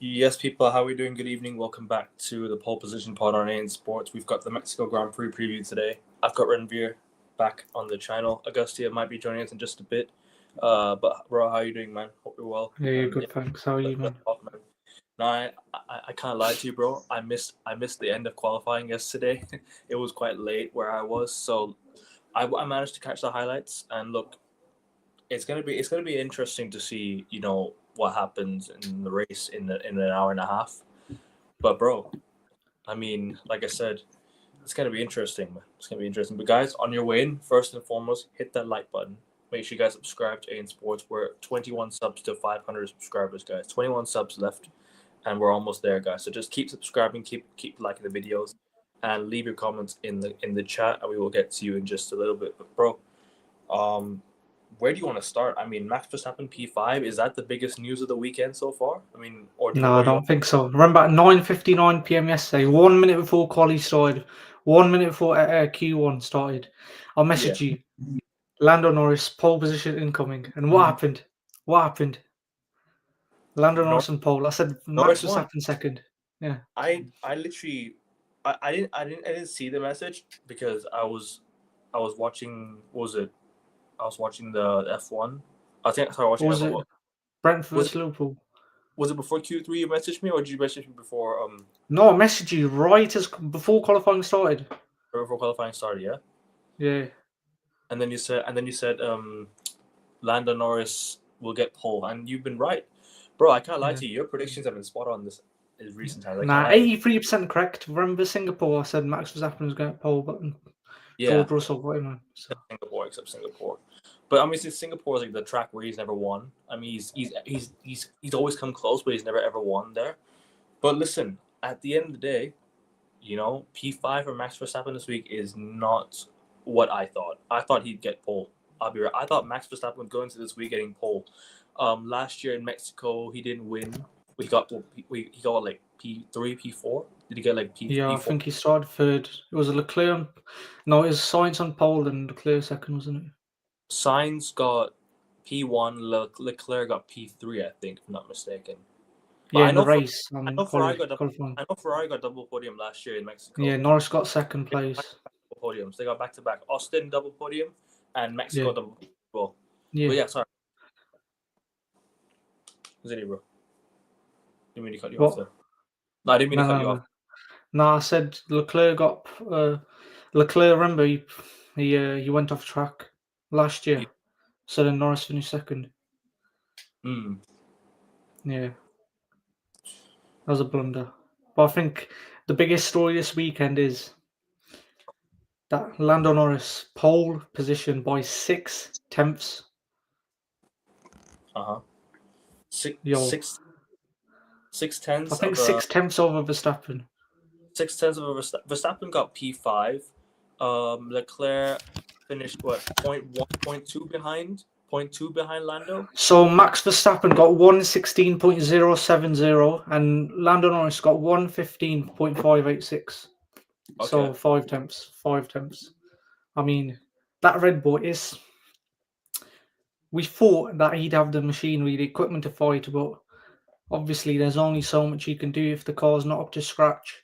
Yes, people, how are we doing? Good evening. Welcome back to the pole position pod on AN Sports. We've got the Mexico Grand Prix preview today. I've got Renveer back on the channel. Augustia might be joining us in just a bit. But bro, how are you doing, man? Hope you're well. Yeah, And good, thanks. How are you, let's man? talk, man. No, I can't lie to you, bro. I missed the end of qualifying yesterday. It was quite late where I was, so I managed to catch the highlights. And look, it's gonna be interesting to see what happens in the race in an hour and a half. But bro, I mean, like I said, it's gonna be interesting, man. It's gonna be interesting. But guys, on your way in, first and foremost, hit that like button. Make sure you guys subscribe to AN Sports. We're 21 subs to 500 subscribers, guys. 21 subs left, and we're almost there, guys. So just keep subscribing, keep liking the videos, and leave your comments in the chat, and we will get to you in just a little bit. But bro, um, where do you want to start? I mean, Max Verstappen P5, is that the biggest news of the weekend so far? I mean, No, I or you don't think so. Remember at 9:59 p.m. yesterday, 1 minute before quali started, 1 minute before Q1 started, I yeah. messaged you, Lando Norris, pole position incoming. And what happened? What happened? Lando Nor- Norris and pole. I said Max Norris won. Verstappen second. Yeah. I literally I didn't see the message because I was watching, what was it? I was watching the F1. I think I started What watching was F1. it? Brentford Was vs Liverpool. was it before Q3 you messaged me, or did you message me No, I messaged you right as before qualifying started. before qualifying started, yeah? Yeah. And then you said Lando Norris will get pole, and you've been right. Bro, I can't lie Yeah. to you. Your predictions have been spot on this recent times. I can't Nah, lie. 83% correct. Remember Singapore? I said Max Verstappen was going to pole, but Yeah, George Russell got him on. So. except Singapore. But I mean, since Singapore is like the track where he's never won. I mean, he's always come close, but he's never ever won there. But listen, at the end of the day, P5 for Max Verstappen this week is not what I thought. I thought he'd get pole. I'll be right. I thought Max Verstappen would go into this week getting pole. Last year in Mexico, he didn't win. He got like P3, P4. Did he get like Yeah, I P4? think he started third. It was a Leclerc. No, it was Sainz on pole and Leclerc second, wasn't it? Sainz got P1. Leclerc got P3, I think, if I'm not mistaken. But Yeah, in the race on qualifying. I know Ferrari got double podium last year in Mexico. Yeah, Norris got second They got place. double podiums. They got back to back. Austin double podium and Yeah, Mexico double podium. Well, but yeah. yeah, sorry. Zini, bro. Didn't mean to cut you off What? there. No, I didn't mean to No, cut no, you off. no. No, I said Leclerc got. Leclerc, remember, he went off track last year. So then Norris finished second. Mm. Yeah, that was a blunder. But I think the biggest story this weekend is that Lando Norris pole position by 6 tenths. Uh-huh. Six, Yo, six, six I tenths think of 6 tenths over Verstappen. 6 tenths of a Verstappen got P5. Leclerc finished what, 0.1, 0.2 behind? 0.2 behind Lando? So Max Verstappen got 116.070 and Lando Norris got 115.586. Okay. So 5 tenths. 5 tenths. I mean, that Red Bull is. We thought that he'd have the machinery, the equipment to fight, but obviously there's only so much he can do if the car's not up to scratch.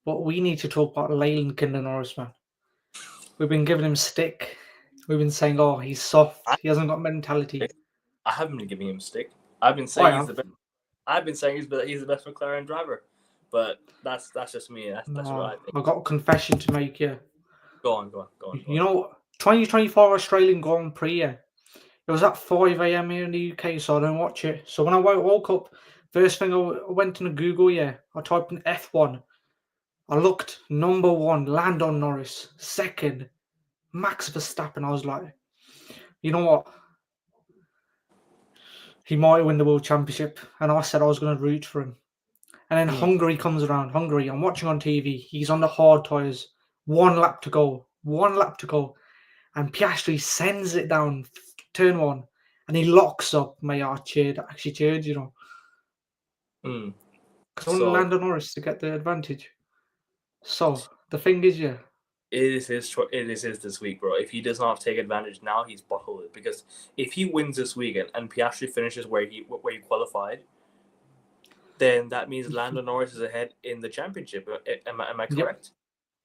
But we need to talk about Leyland Kinder Norris, man. We've been giving him stick. We've been saying, oh, he's soft. I, He hasn't got mentality. I haven't been giving him stick. I've been I saying he's the have. best. I've been saying he's the best McLaren driver. But that's just me. That's what No, I think. I got a confession to make here. Go on, go on, go on, go You on. know, 2024 Australian Grand Prix, yeah. It was at 5 a.m. here in the UK, so I don't watch it. So when I woke up, first thing I went into Google, yeah, I typed in F1. I looked, number one, Lando Norris. Second, Max Verstappen. I was like, you know what? He might win the World Championship. And I said I was going to root for him. And then Hungary comes around. Hungary, I'm watching on TV. He's on the hard tyres. 1 lap to go. 1 lap to go. And Piastri sends it down turn one. And he locks up. Mate, I actually cheered, you know. Mm. Because I want So Lando Norris to get the advantage. So, the thing is, yeah. it is his this week, bro. If he does not take advantage now, he's bottled it. Because if he wins this weekend and Piastri finishes where he qualified, then that means Lando Norris is ahead in the championship. Am I Yep, correct?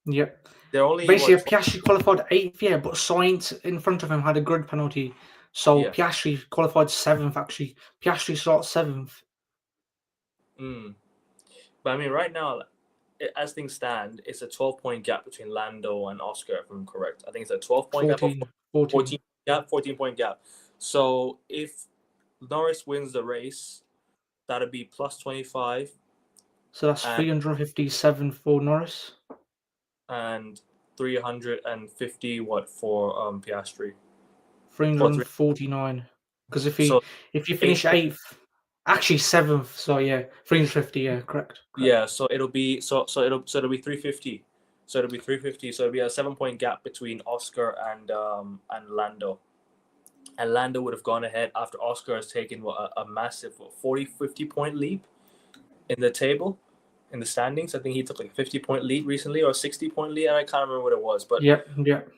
yep. They're only Basically, what? Piastri qualified 8th, yeah, but Sainz in front of him had a grid penalty. So Yeah. Piastri qualified 7th, actually. Piastri starts 7th. Mm. But I mean, right now, as things stand, it's a 12-point gap between Lando and Oscar, if I'm correct. I think it's a 12-point gap or 14. 14. 14 gap, 14-point gap. So if Norris wins the race, that'd be plus 25 So that's and 357 for Norris. 350 what for Piastri or three. 349. Because So if you eight. finish 8th, actually 7th, so yeah, 350, yeah, correct. Yeah, so it'll be 350. So it'll be 350. So it'll be a 7-point gap between Oscar and Lando. And Lando would have gone ahead after Oscar has taken a massive 40, 50-point leap in the table, in the standings. I think he took like a 50-point lead recently or a 60-point lead. I can't remember what it was, but Yep, yep.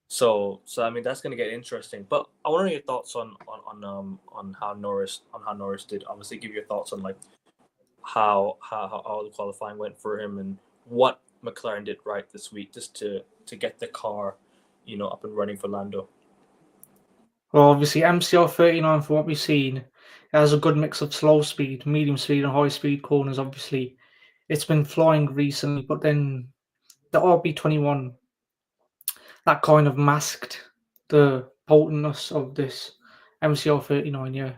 so I mean that's gonna get interesting. But I want to know your thoughts on how Norris did. Obviously, give your thoughts on like how the qualifying went for him and what McLaren did right this week just to get the car, up and running for Lando. Well, obviously, MCL 39, for what we've seen, it has a good mix of slow speed, medium speed, and high speed corners. Obviously, it's been flying recently, but then the RB21, that kind of masked the potentness of this MCL 39, yeah.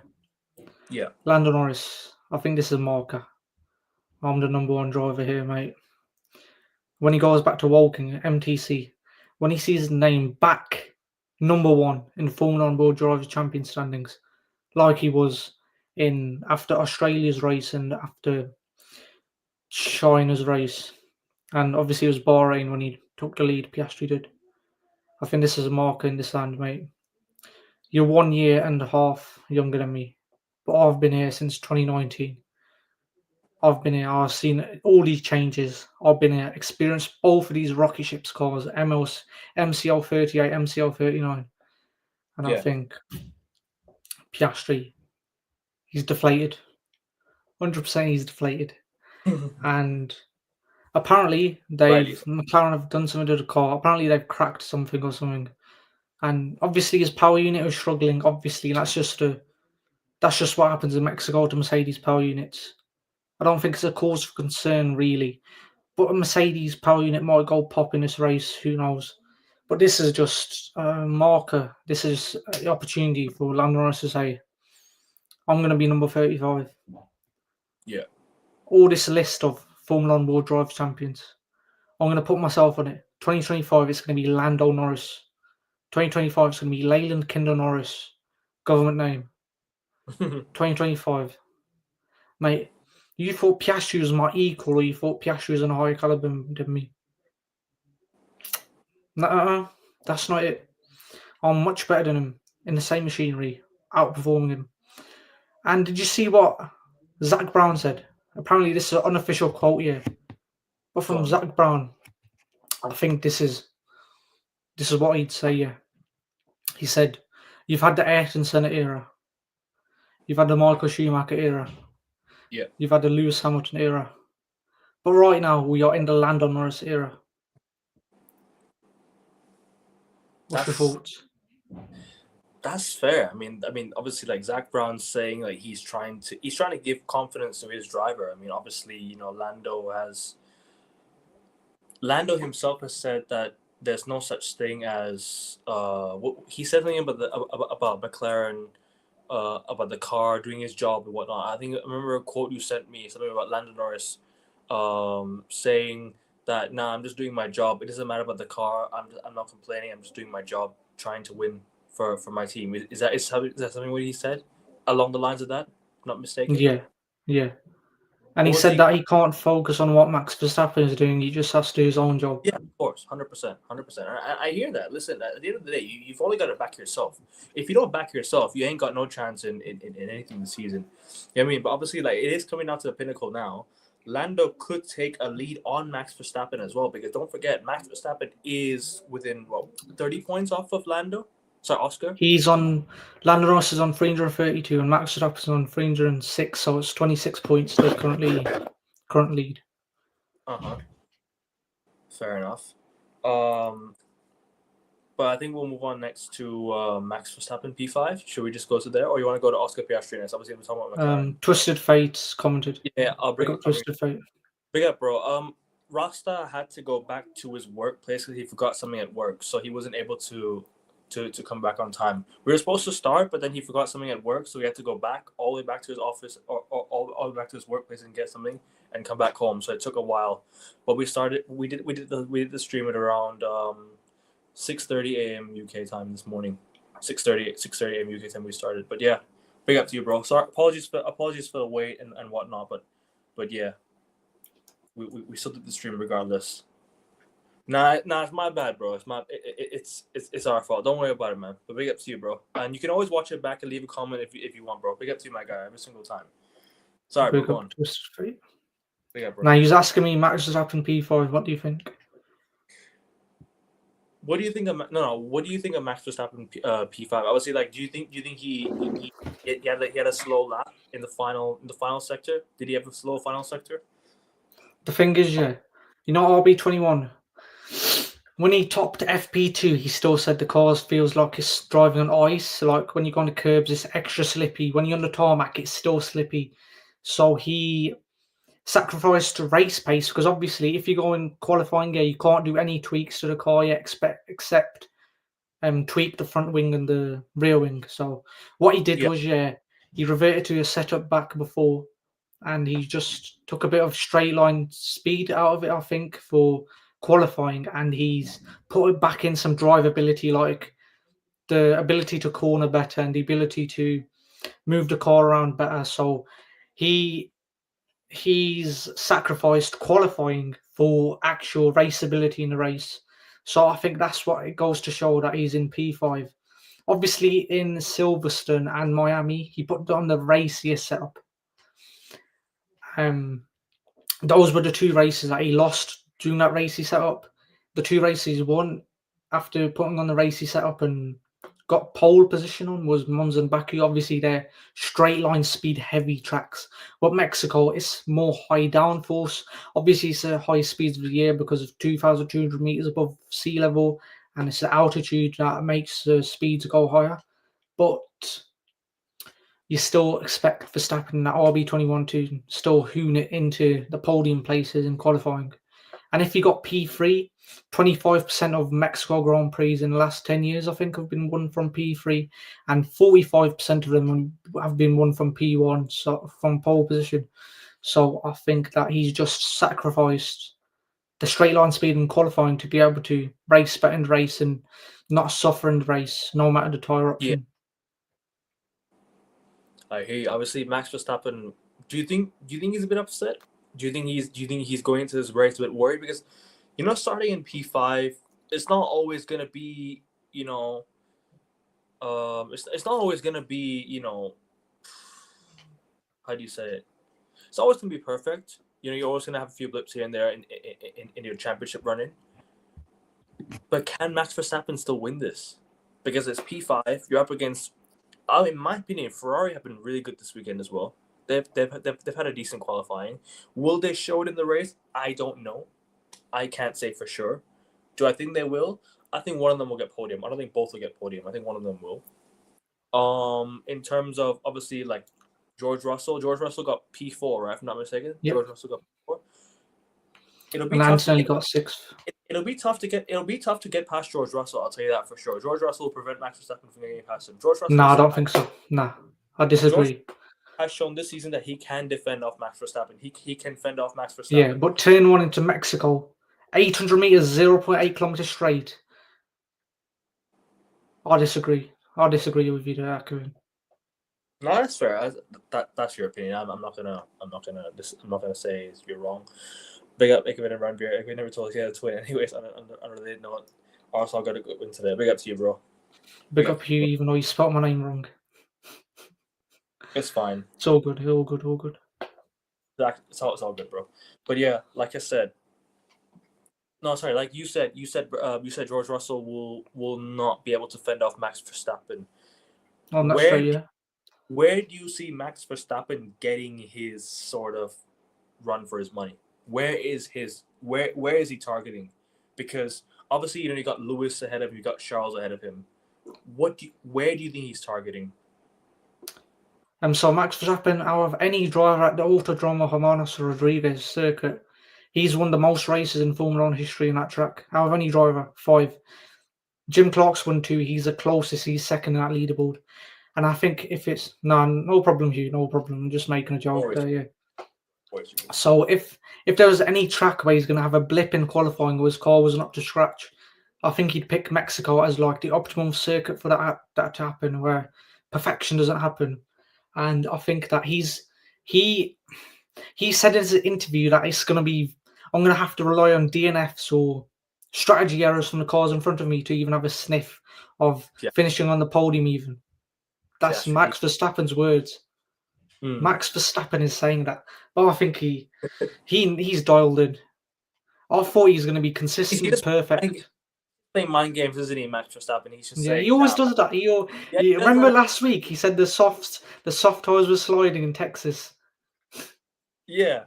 Yeah. Lando Norris, I think this is a marker. I'm the number one driver here, mate. When he goes back to Woking, MTC, when he sees his name back number one in Formula On Board Drivers Champion standings, like he was in after Australia's race and after China's race, and obviously it was Bahrain when he took the lead. Piastri did. I think this is a marker in this land, mate. You're 1 year and a half younger than me, but I've been here since 2019. I've been here. I've seen all these changes. I've been here, experienced both of these rocket ships cars, MCL 38, MCL 39, and I Yeah. think Piastri, he's deflated. 100% he's deflated. And apparently Rightly so. McLaren have done something to the car. Apparently they've cracked something or something. And obviously his power unit was struggling. Obviously that's just what happens in Mexico to Mercedes power units. I don't think it's a cause for concern really. But a Mercedes power unit might go pop in this race, who knows. But this is just a marker. This is the opportunity for Lando Norris to say, I'm going to be number 35. Yeah. All this list of Formula On Board Drive champions, I'm going to put myself on it. 2025, it's going to be Lando Norris. 2025, it's going to be Leyland Kinder Norris. Government name. 2025. Mate, you thought Piastri was my equal or you thought Piastri was on a higher caliber than me? No, that's not it. I'm much better than him in the same machinery, outperforming him. And did you see what Zach Brown said? Apparently, this is an unofficial quote here, but Go from on. Zach Brown, I think this is what he'd say. Yeah, he said, "You've had the Ayrton Senna era, you've had the Michael Schumacher era, Yeah. you've had the Lewis Hamilton era, but right now we are in the Lando Norris era." What's your That's thoughts? that's fair. I mean, obviously, like Zach Brown's saying, like he's trying to give confidence to his driver. I mean, obviously, Lando himself has said that there's no such thing as he said something about McLaren, about the car doing his job and whatnot. I think I remember a quote you sent me, something about Lando Norris, saying that nah, I'm just doing my job. It doesn't matter about the car. I'm not complaining. I'm just doing my job, trying to win for my team. Is that something what he said along the lines of that? Not mistaken. Yeah, yeah. And What he was said the that he can't focus on what Max Verstappen is doing. He just has to do his own job. Yeah, of course, 100%, 100%. I hear that. Listen, at the end of the day, you've only got to back yourself. If you don't back yourself, you ain't got no chance in anything this season. You know what I mean? But obviously, like it is coming down to the pinnacle now. Lando could take a lead on Max Verstappen as well, because don't forget, Max Verstappen is within 30 points off of Lando. Sorry, Oscar. He's on. Lando Norris is on 332, and Max Verstappen is on 306. So it's 26 points. They current lead. Uh-huh. Fair enough. But I think we'll move on next to Max Verstappen P5. Should we just go to there, or you want to go to Oscar Piastri next? Obviously, we're talking about McLaren. Twisted Fates commented. Yeah, I got Twisted Fate. Big up, bro. Rockstar had to go back to his workplace because he forgot something at work, so he wasn't able to come back on time. We were supposed to start, but then he forgot something at work, so he had to go back all the way back to his office or all the way back to his workplace and get something and come back home. So it took a while, but we did the stream at around 6:30 a.m. UK time this morning. 6:30 a.m. UK time we started. But yeah, big up to you, bro. Sorry, apologies for the wait and whatnot, but yeah. We still did the stream regardless. Nah, it's my bad, bro. It's our fault. Don't worry about it, man. But big up to you, bro. And you can always watch it back and leave a comment if you want, bro. Big up to you, my guy, every single time. Sorry, bro. Go on. Twisted Fate. Big up, bro. Now he's asking me Max Verstappen P5. What do you think? What do you think of What do you think of Max Verstappen P5? Obviously, like, do you think he had a slow lap in the final sector? Did he have a slow final sector? The thing is, yeah, you know RB21. When he topped FP2, he still said the car feels like it's driving on ice. Like when you go on the curbs, it's extra slippy. When you're on the tarmac, it's still slippy. So he sacrificed race pace because obviously, if you go in qualifying, yeah, you can't do any tweaks to the car yet, except tweak the front wing and the rear wing. So what he did was, yeah, he reverted to his setup back before, and he just took a bit of straight line speed out of it, I think, for qualifying, and he's put it back in some drivability, like the ability to corner better and the ability to move the car around better. So he's sacrificed qualifying for actual raceability in the race. So I think that's what it goes to show that he's in P5. Obviously, in Silverstone and Miami, he put on the racier setup. Those were the two races that he lost during that racy setup. The two races he won after putting on the racy setup and got pole position on was Monza and Baku. Obviously, they're straight line speed heavy tracks. But Mexico is more high downforce. Obviously, it's the highest speeds of the year because of 2,200 meters above sea level, and it's the altitude that makes the speeds go higher. But you still expect Verstappen that RB21 to still hoon it into the podium places in qualifying. And if you got P3, 25% of Mexico Grand Prix in the last 10 years, I think, have been won from P3, and 45% of them have been won from P1, so from pole position. So I think that he's just sacrificed the straight line speed in qualifying to be able to race better in the race and not suffer in the race, no matter the tyre option. I hear you. Obviously, Max Verstappen. Do you think he's a bit upset? Do you think he's going into this race a bit worried because, starting in P5, it's not always gonna be it's not always gonna be how do you say it? It's always gonna be perfect. You're always gonna have a few blips here and there in your championship running. But can Max Verstappen still win this? Because it's P5. You're up against. In my opinion, Ferrari have been really good this weekend as well. They've had a decent qualifying. Will they show it in the race? I don't know. I can't say for sure. Do I think they will? I think one of them will get podium. I don't think both will get podium. I think one of them will. In terms of obviously like George Russell got P4, right? If I'm not mistaken. Yep. George Russell got P4. It'll be And tough. Anthony got 6th. It'll be tough to get past George Russell. I'll tell you that for sure. George Russell will prevent Max Verstappen from getting past him. George Russell. No, I don't think so. No, I disagree. George has shown this season that he can defend off Max Verstappen. He can fend off Max Verstappen. Yeah, but turn one into Mexico, 800 meters, 0.8 kilometers straight. I disagree. I disagree with you there, Kevin. No, that's fair. That's your opinion. I'm not gonna say you're wrong. Big up Ikevin and Ranveer. Ikevin never told us he had a twin. Anyways, on a related note, Arsenal got a good win today. Big up to you, bro. Big up you, even though you spelled my name wrong. It's fine. It's all good. All good. All good. It's all good, bro. But yeah, like I said, No, sorry. Like you said George Russell will not be able to fend off Max Verstappen. On that Where straight, yeah. where do you see Max Verstappen getting his sort of run for his money? Where is he targeting? Because obviously, you got Lewis ahead of him, you got Charles ahead of him. Where do you think he's targeting? So Max Verstappen, out of any driver at the Autodromo Hermanos Rodriguez circuit, he's won the most races in Formula One history in that track. Out of any driver, 5. Jim Clark's won 2. He's the closest. He's second in that leaderboard. And I think if it's no problem, Hugh, no problem. I'm just making a joke there, yeah. So if there was any track where he's going to have a blip in qualifying or his car wasn't up to scratch, I think he'd pick Mexico as like the optimum circuit for that to happen, where perfection doesn't happen. And I think that he said in his interview that it's going to be I'm going to have to rely on DNFs or strategy errors from the cars in front of me to even have a sniff of Yeah, finishing on the podium. Even that's Piastri. Max Verstappen's words. Mm. Max Verstappen is saying that, but I think he's dialed in. I thought he's going to be He consistent, just playing, perfect. playing mind games, isn't he, Max Verstappen? He's just Yeah, he saying, always "Nah, does that. yeah, He he does remember that." last week he said the soft toes were sliding in Texas, Yeah,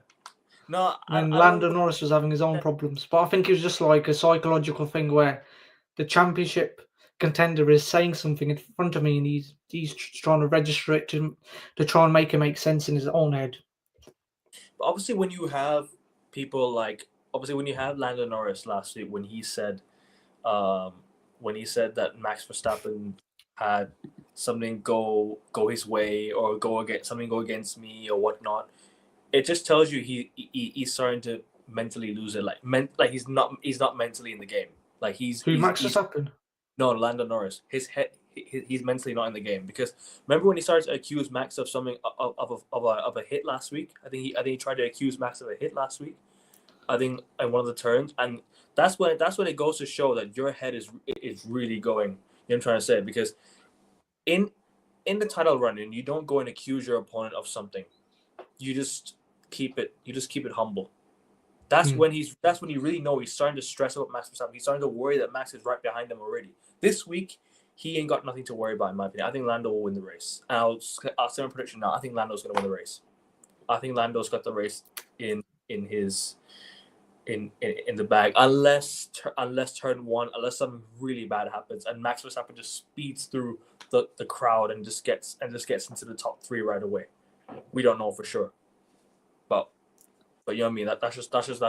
no, and I don't Lando Norris was having his own know. problems. But I think it was just like a psychological thing where the championship contender is saying something in front of me, and he's trying to register it to try and make it make sense in his own head. But obviously, when you have people like obviously when you have Lando Norris last week um, when he said that Max Verstappen had something go his way or go against me or whatnot, it just tells you he's starting to mentally lose it. Like he's not mentally in the game. Like Who Max he's Verstappen? no Lando Norris. His head. He's mentally not in the game because remember when he started to accuse Max of something of a hit last week. I think he tried to accuse Max of a hit last week. I think in one of the turns, and that's when it goes to show that your head is really going. You know what I'm trying to say? Because in in the title running, you don't go and accuse your opponent of something. You just keep it humble. Hmm. That's when you really know he's starting to stress about Max Verstappen. He's starting to worry that Max is right behind him already. This week, he ain't got nothing to worry about in my opinion. I think Lando will win the race. And I'll say my prediction now. I think Lando's going to win the race. I think Lando's got the race in his in the bag, unless turn one, unless something really bad happens and Max Verstappen just speeds through the crowd and just gets into the top 3 right away. We don't know for sure, but you know what I mean. That's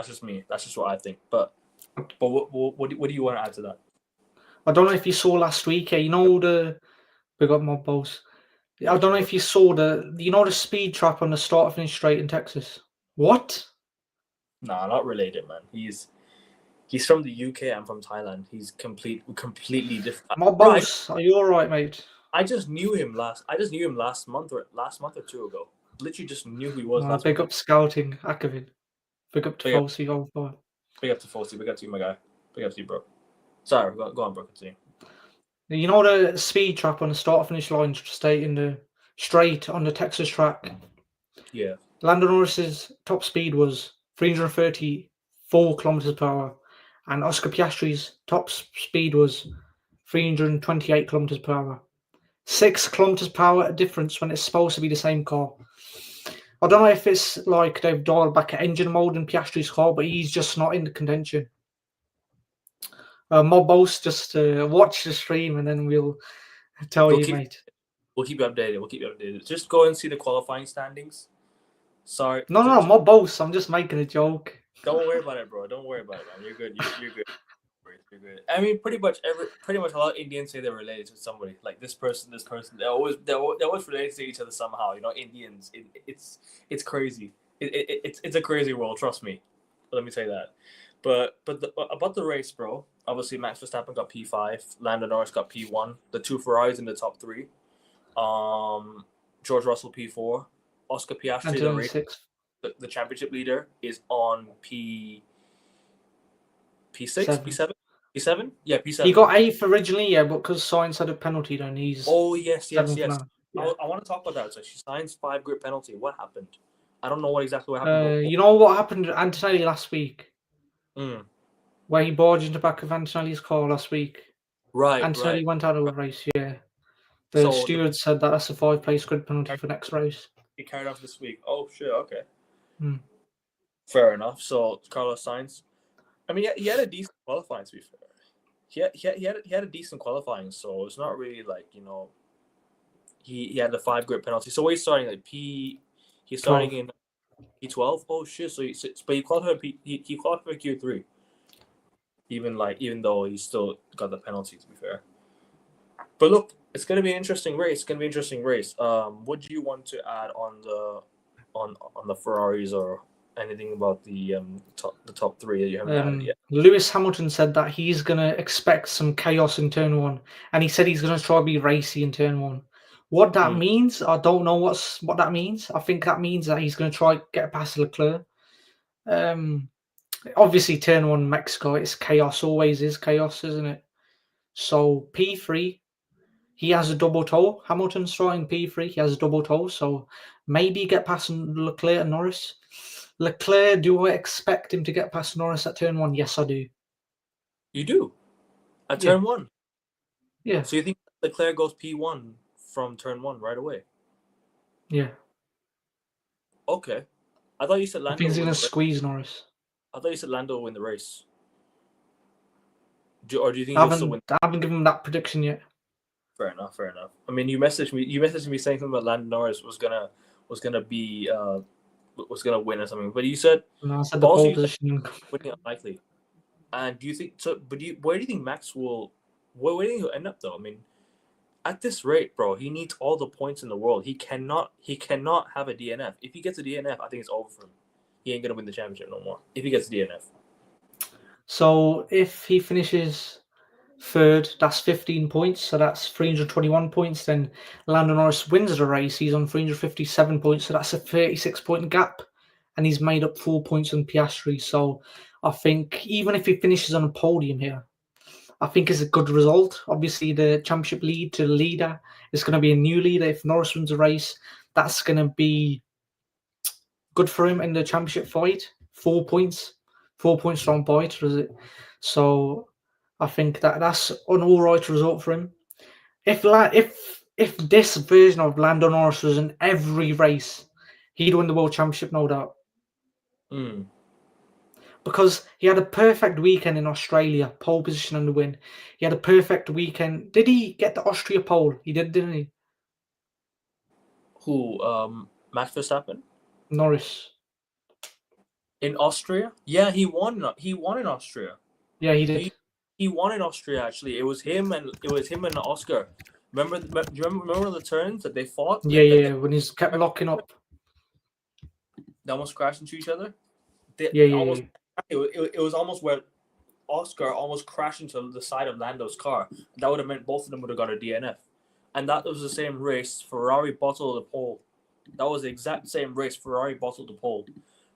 just me. That's just what I think. But what do you want to add to that? I don't know if you saw last week. You know the we got mob balls. I Got don't you, know bro. if you saw the speed trap on the start finish straight in Texas. What? Nah, not related, man. He's from the UK. I'm from Thailand. He's completely different, Mob bro. balls, are you all right, mate? I just knew him last month or 2 ago. Literally just knew who he was last Big month. up scouting, Akavin. Big up to Big up, Falsey, all five. big up to Fossey. Big up to you, my guy. Big up to you, bro. Sorry, go on, bro. Continue. You know the speed trap on the start finish line straight on the Texas track. Yeah. Lando Norris's top speed was 334 kilometers per hour, and Oscar Piastri's top speed was 328 kilometers per hour. 6 kilometers per hour difference when it's supposed to be the same car. I don't know if it's like they've dialed back at engine mode in Piastri's car, but he's just not in the contention. Mobos, just watch the stream and then we'll tell We'll you, keep mate. we'll keep you updated. We'll keep you updated. Just go and see the qualifying standings. Sorry, No, Mobos. I'm just making a joke. don't worry about it, bro. Don't worry about it, man. You're good. You're good. You're good. I mean, pretty much a lot of Indians say they're related to somebody. Like this person, this person. They're always related to each other somehow. Indians. It's crazy. It's a crazy world. Trust me. Let me say that. But about the race, bro. Obviously, Max Verstappen got P5. Lando Norris got P1. The two Ferraris in the top 3. George Russell P4. Oscar Piastri, Until only 6. the championship leader, is on P6, 7. P7, yeah, He P7. got 8th originally, yeah, but because Sainz had a penalty, then he's Oh yes, 7th now. Yeah. I want to talk about that. So she signs 5 grid penalty. What happened? I don't know what happened. You know what happened to Antonelli last week? Mm. where he barged into the back of Antonelli's car last week. Right, Antonelli right. went out of a race, yeah. The So steward said that that's a 5-place grid penalty for next race. he carried off this week. Oh shit. Okay. Hmm. Fair enough. So Carlos Sainz. I mean, he had a decent qualifying. To be fair, he had a decent qualifying. So it's not really like he had the 5 grid penalty. So what he's starting like P. He's starting 12. in P12. Oh shit. But he qualified he qualified Q3. Even though he still got the penalty. To be fair. But look, it's gonna be an interesting race. It's gonna be an interesting race. What do you want to add on the Ferraris or anything about the top 3 that you haven't added yet? Lewis Hamilton said that he's gonna expect some chaos in turn 1, and he said he's gonna try to be racy in turn 1. What that means, I don't know what that means. I think that means that he's gonna try get past Leclerc. Obviously, turn 1 Mexico, it's chaos. Always is chaos, isn't it? So P3. He has a double toe. Hamilton's starting P3. He has a double toe. So maybe get past Leclerc and Norris. Leclerc, do I expect him to get past Norris at turn 1? Yes, I do. You do at Yeah. turn 1. Yeah. So you think Leclerc goes P1 from turn 1 right away? Yeah. Okay. I thought you said I Lando think he's will win going the to race. squeeze Norris. I thought you said Lando will win the race. Or do you think I he'll still win? haven't given him that prediction yet. Fair enough. Fair enough. I mean, you messaged me saying something about Lando Norris was gonna win or something, but you said And I said the also pole you said position. winning unlikely. And do you think so? But where do you think Max will? Where do you think he'll end up though? I mean, at this rate, bro, he needs all the points in the world. He cannot have a DNF. If he gets a DNF, I think it's over for him. He ain't gonna win the championship no more. If he gets a DNF. So if he finishes third, that's 15 points. So that's 321 points. Then Lando Norris wins the race. He's on 357 points. So that's a 36-point gap. And he's made up 4 points on Piastri. So I think even if he finishes on a podium here, I think it's a good result. Obviously, the championship lead to the leader is going to be a new leader. If Norris wins a race, that's going to be good for him in the championship fight. 4 points. 4 points from point, is it? So I think that's an all right result for him. If this version of Lando Norris was in every race, he'd win the world championship, no doubt. Because he had a perfect weekend in Australia, pole position and the win. He had a perfect weekend. Did he get the Austria pole? He did, didn't he? Who? Max Verstappen Norris. in Austria? Yeah, he won. He won in Austria. Yeah, he did. He won in Austria. Actually, it was him and Oscar. Remember? Do you remember the turns that they fought? Yeah. When he's kept locking up. They almost crashed into each other. Yeah. It was almost where Oscar almost crashed into the side of Lando's car. That would have meant both of them would have got a DNF. And that was the same race. Ferrari bottled the pole. That was the exact same race. Ferrari bottled the pole.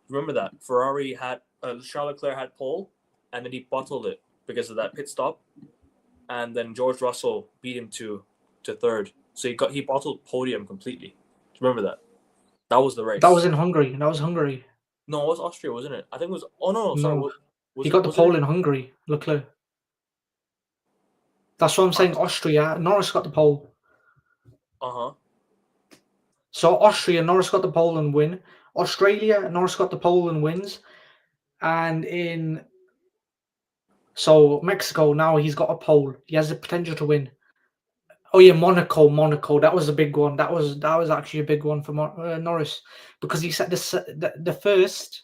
Remember that? Ferrari had Charles Leclerc had pole, and then he bottled it because of that pit stop. And then George Russell beat him to third. So he bottled podium completely. Remember that? That was the race. That was in Hungary. That was Hungary. No, it was Austria, wasn't it? I think it was. Oh no, sorry. No. Was He got the was pole in Hungary, Leclerc. That's what I'm saying. Austria. Norris got the pole. Uh-huh. So Austria, Norris got the pole and win. Australia, Norris got the pole and wins. And so Mexico, now he's got a pole. He has the potential to win. Oh yeah, Monaco. That was a big one. That was actually a big one for Norris because he set the first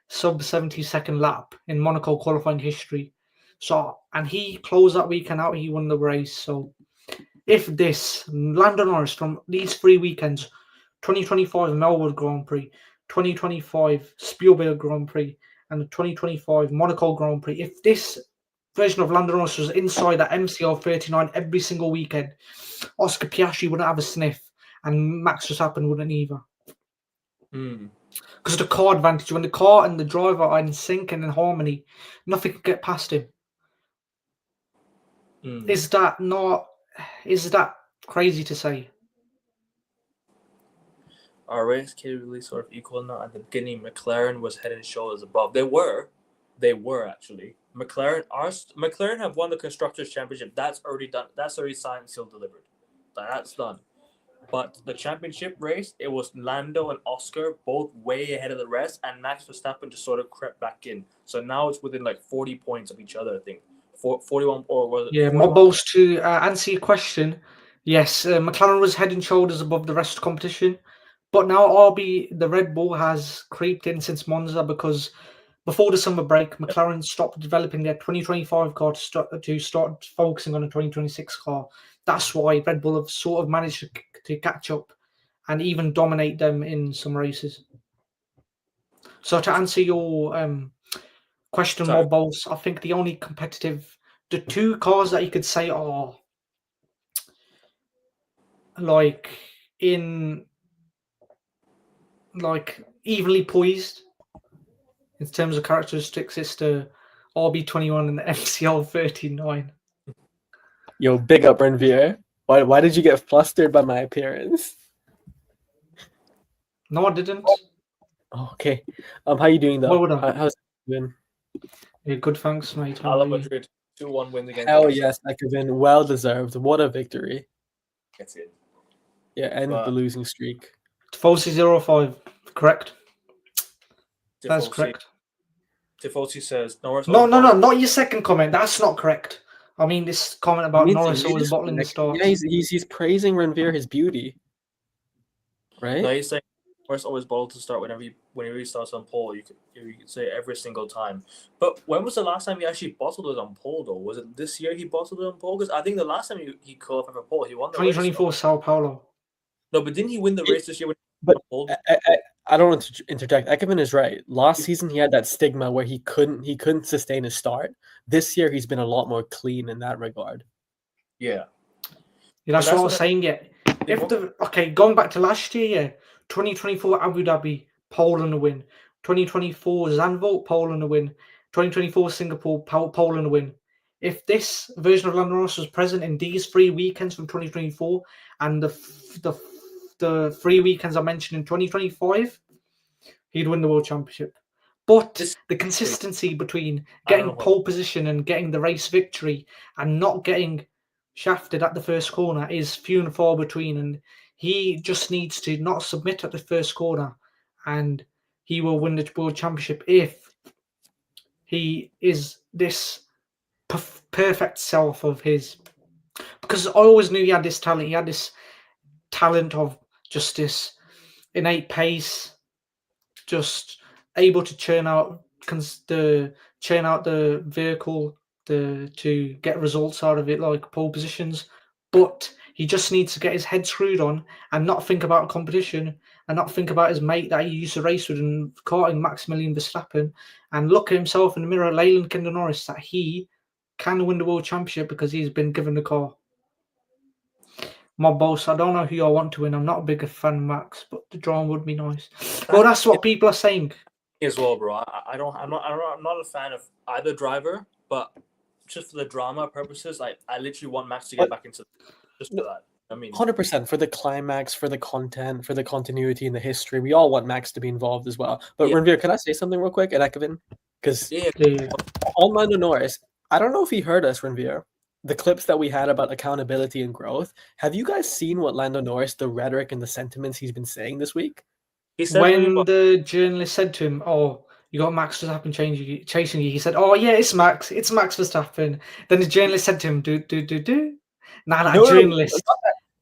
sub 70-second lap in Monaco qualifying history. So and he closed that weekend out. He won the race. So if this Lando Norris from these 3 weekends, 2025 Melbourne Grand Prix, 2025 Spielberg Grand Prix, and the 2025 Monaco Grand Prix, if this version of Lando Norris was inside that MCL 39 every single weekend, Oscar Piastri wouldn't have a sniff, and Max Verstappen wouldn't either. Because of the car advantage, when the car and the driver are in sync and in harmony, nothing can get past him. Is that crazy to say? Our race really sort of equal now. At the beginning, McLaren was head and shoulders above. They were actually. McLaren have won the constructors championship. That's already done. That's already signed, sealed, delivered. That's done. But the championship race, it was Lando and Oscar both way ahead of the rest, and Max Verstappen just sort of crept back in. So now it's within like 40 points of each other, I think. 41, or was it Yeah, 41? Mobbles, to answer your question, yes, McLaren was head and shoulders above the rest of the competition, but now the Red Bull has creeped in since Monza because before the summer break, McLaren stopped developing their 2025 car to start focusing on the 2026 car. That's why Red Bull have sort of managed to catch up and even dominate them in some races. So to answer your question, Sorry. Mobbles, I think the two cars that you could say are like in like evenly poised in terms of characteristics, it's the RB21 and the MCL39. Yo, big up Renvier. Why did you get flustered by my appearance? No, I didn't. Oh, okay. How you doing though? Well done. How's it been? Yeah, good, thanks, mate. How Ala are you? Madrid 2-1 wins against Hell Barca. yes, that could have been well deserved. What a victory. That's it. Yeah, end But- the losing streak. Tifosi 05, correct? That's Tifosi- correct. Tifosi says Norris. No, not your second comment. That's not correct. I mean, this comment about Norris always bottling the starts. Yeah, he's praising Renvier his beauty. Right? No, he's saying Norris always bottled to start whenever he starts on pole. You could say every single time. But when was the last time he actually bottled it on pole though? Was it this year he bottled it on pole? Because I think the last time he qualified for pole, he won the race. 2024 Sao Paulo. No, but didn't he win the race this year? But pole? I don't want to interject. Ekman is right. Last season he had that stigma where he couldn't sustain a start. This year he's been a lot more clean in that regard. Yeah. Yeah, that's what I was what saying. Yeah, going back to last year, yeah, 2024 Abu Dhabi, pole and a win. 2024 Zandvoort, pole and a win. 2024 Singapore, pole and a win. If this version of Lando Norris was present in these 3 weekends from 2024 and the 3 weekends I mentioned in 2025, he'd win the World Championship. But the consistency between getting pole position and getting the race victory and not getting shafted at the first corner is few and far between, and he just needs to not submit at the first corner and he will win the World Championship if he is this perfect self of his. Because I always knew he had this talent. He had this talent of just this innate pace, just able to churn out the vehicle to get results out of it, like pole positions. But he just needs to get his head screwed on and not think about competition and not think about his mate that he used to race with and karting Maximilian Verstappen, and look at himself in the mirror, Leyland Kinder Norris, that he can win the World Championship because he's been given the car. My boss, I don't know who I want to win. I'm not a big fan of Max, but the draw would be nice. Well, that's what people are saying. As well, bro. I'm not a fan of either driver, but just for the drama purposes, I literally want Max to get back into just for that. I mean, 100% for the climax, for the content, for the continuity and the history. We all want Max to be involved as well. But Renvier, can I say something real quick? And Ekman, because on Lando Norris, I don't know if he heard us, Renvier. The clips that we had about accountability and growth. Have you guys seen what Lando Norris, the rhetoric and the sentiments he's been saying this week? He said when the journalist said to him, "Oh, you got Max Verstappen chasing you," he said, "Oh yeah, it's Max Verstappen." Then the journalist said to him, "Do." Nah, journalist.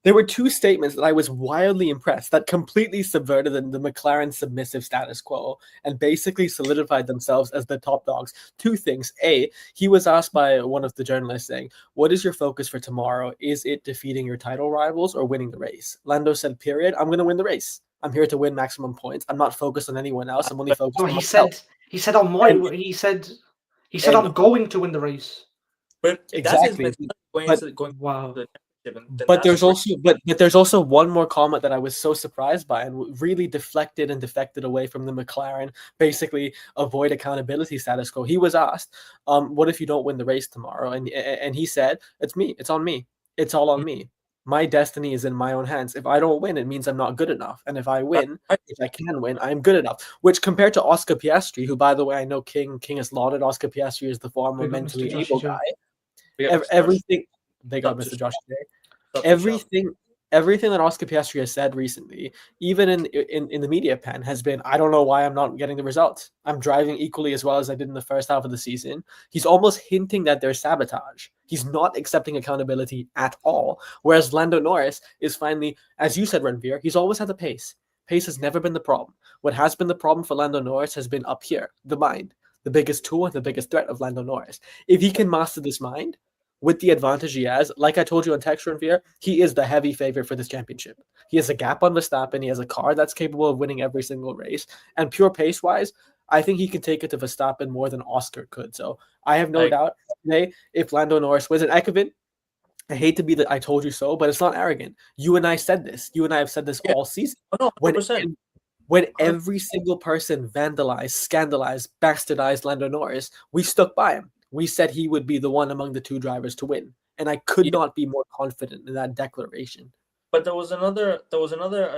There were two statements that I was wildly impressed that completely subverted the McLaren submissive status quo and basically solidified themselves as the top dogs. Two things. A, he was asked by one of the journalists saying, "What is your focus for tomorrow? Is it defeating your title rivals or winning the race?" Lando said, "Period. I'm going to win the race. I'm here to win maximum points. I'm not focused on anyone else. I'm only focused on myself." He said I'm going to win the race. But exactly. Wow. But there's also one more comment that I was so surprised by and really deflected and defected away from the McLaren, basically avoid accountability status quo. He was asked, "What if you don't win the race tomorrow?" And he said, "It's me. It's on me. It's all on me." my destiny is in my own hands. If I don't win, it means I'm not good enough. And if I win, Right. if I can win, I'm good enough. Which compared to Oscar Piastri, who, by the way, I know King has lauded Oscar Piastri as the former Big up mentally Mr. Joshy able J. guy. We got Mr. Josh. Everything, big up Stop Mr. to- Josh J. stop to shop. Everything that Oscar Piastri has said recently, even in the media pen, has been, I don't know why I'm not getting the results. I'm driving equally as well as I did in the first half of the season. He's almost hinting that there's sabotage. He's not accepting accountability at all. Whereas Lando Norris is finally, as you said, Ranveer, he's always had the pace. Pace has never been the problem. What has been the problem for Lando Norris has been up here, the mind, the biggest tool and the biggest threat of Lando Norris. If he can master this mind, with the advantage he has, like I told you on Text Ranveer, he is the heavy favorite for this championship. He has a gap on Verstappen. He has a car that's capable of winning every single race. And pure pace-wise, I think he can take it to Verstappen more than Oscar could. So I have no doubt today if Lando Norris wins. And Ekevin, I hate to be the I told you so, but it's not arrogant. You and I said this. You and I have said this all season. Oh, no, 100%. When every single person vandalized, scandalized, bastardized Lando Norris, we stuck by him. We said he would be the one among the two drivers to win. And I could not be more confident in that declaration. But there was another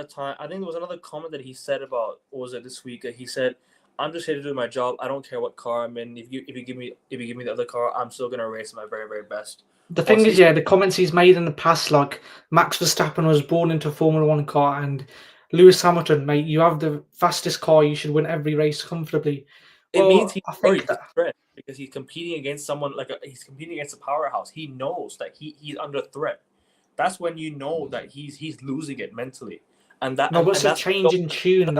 time. I think there was another comment that he said about, what was it this week? He said, "I'm just here to do my job. I don't care what car I'm in. If you give me the other car, I'm still gonna race my very, very best." The thing is, the comments he's made in the past, like Max Verstappen was born into a Formula One car, and Lewis Hamilton, mate, you have the fastest car. You should win every race comfortably. It means he's I think that threat because he's competing against someone he's competing against a powerhouse. He knows that he's under threat. That's when you know that he's losing it mentally. And that no, but it's a change in tune.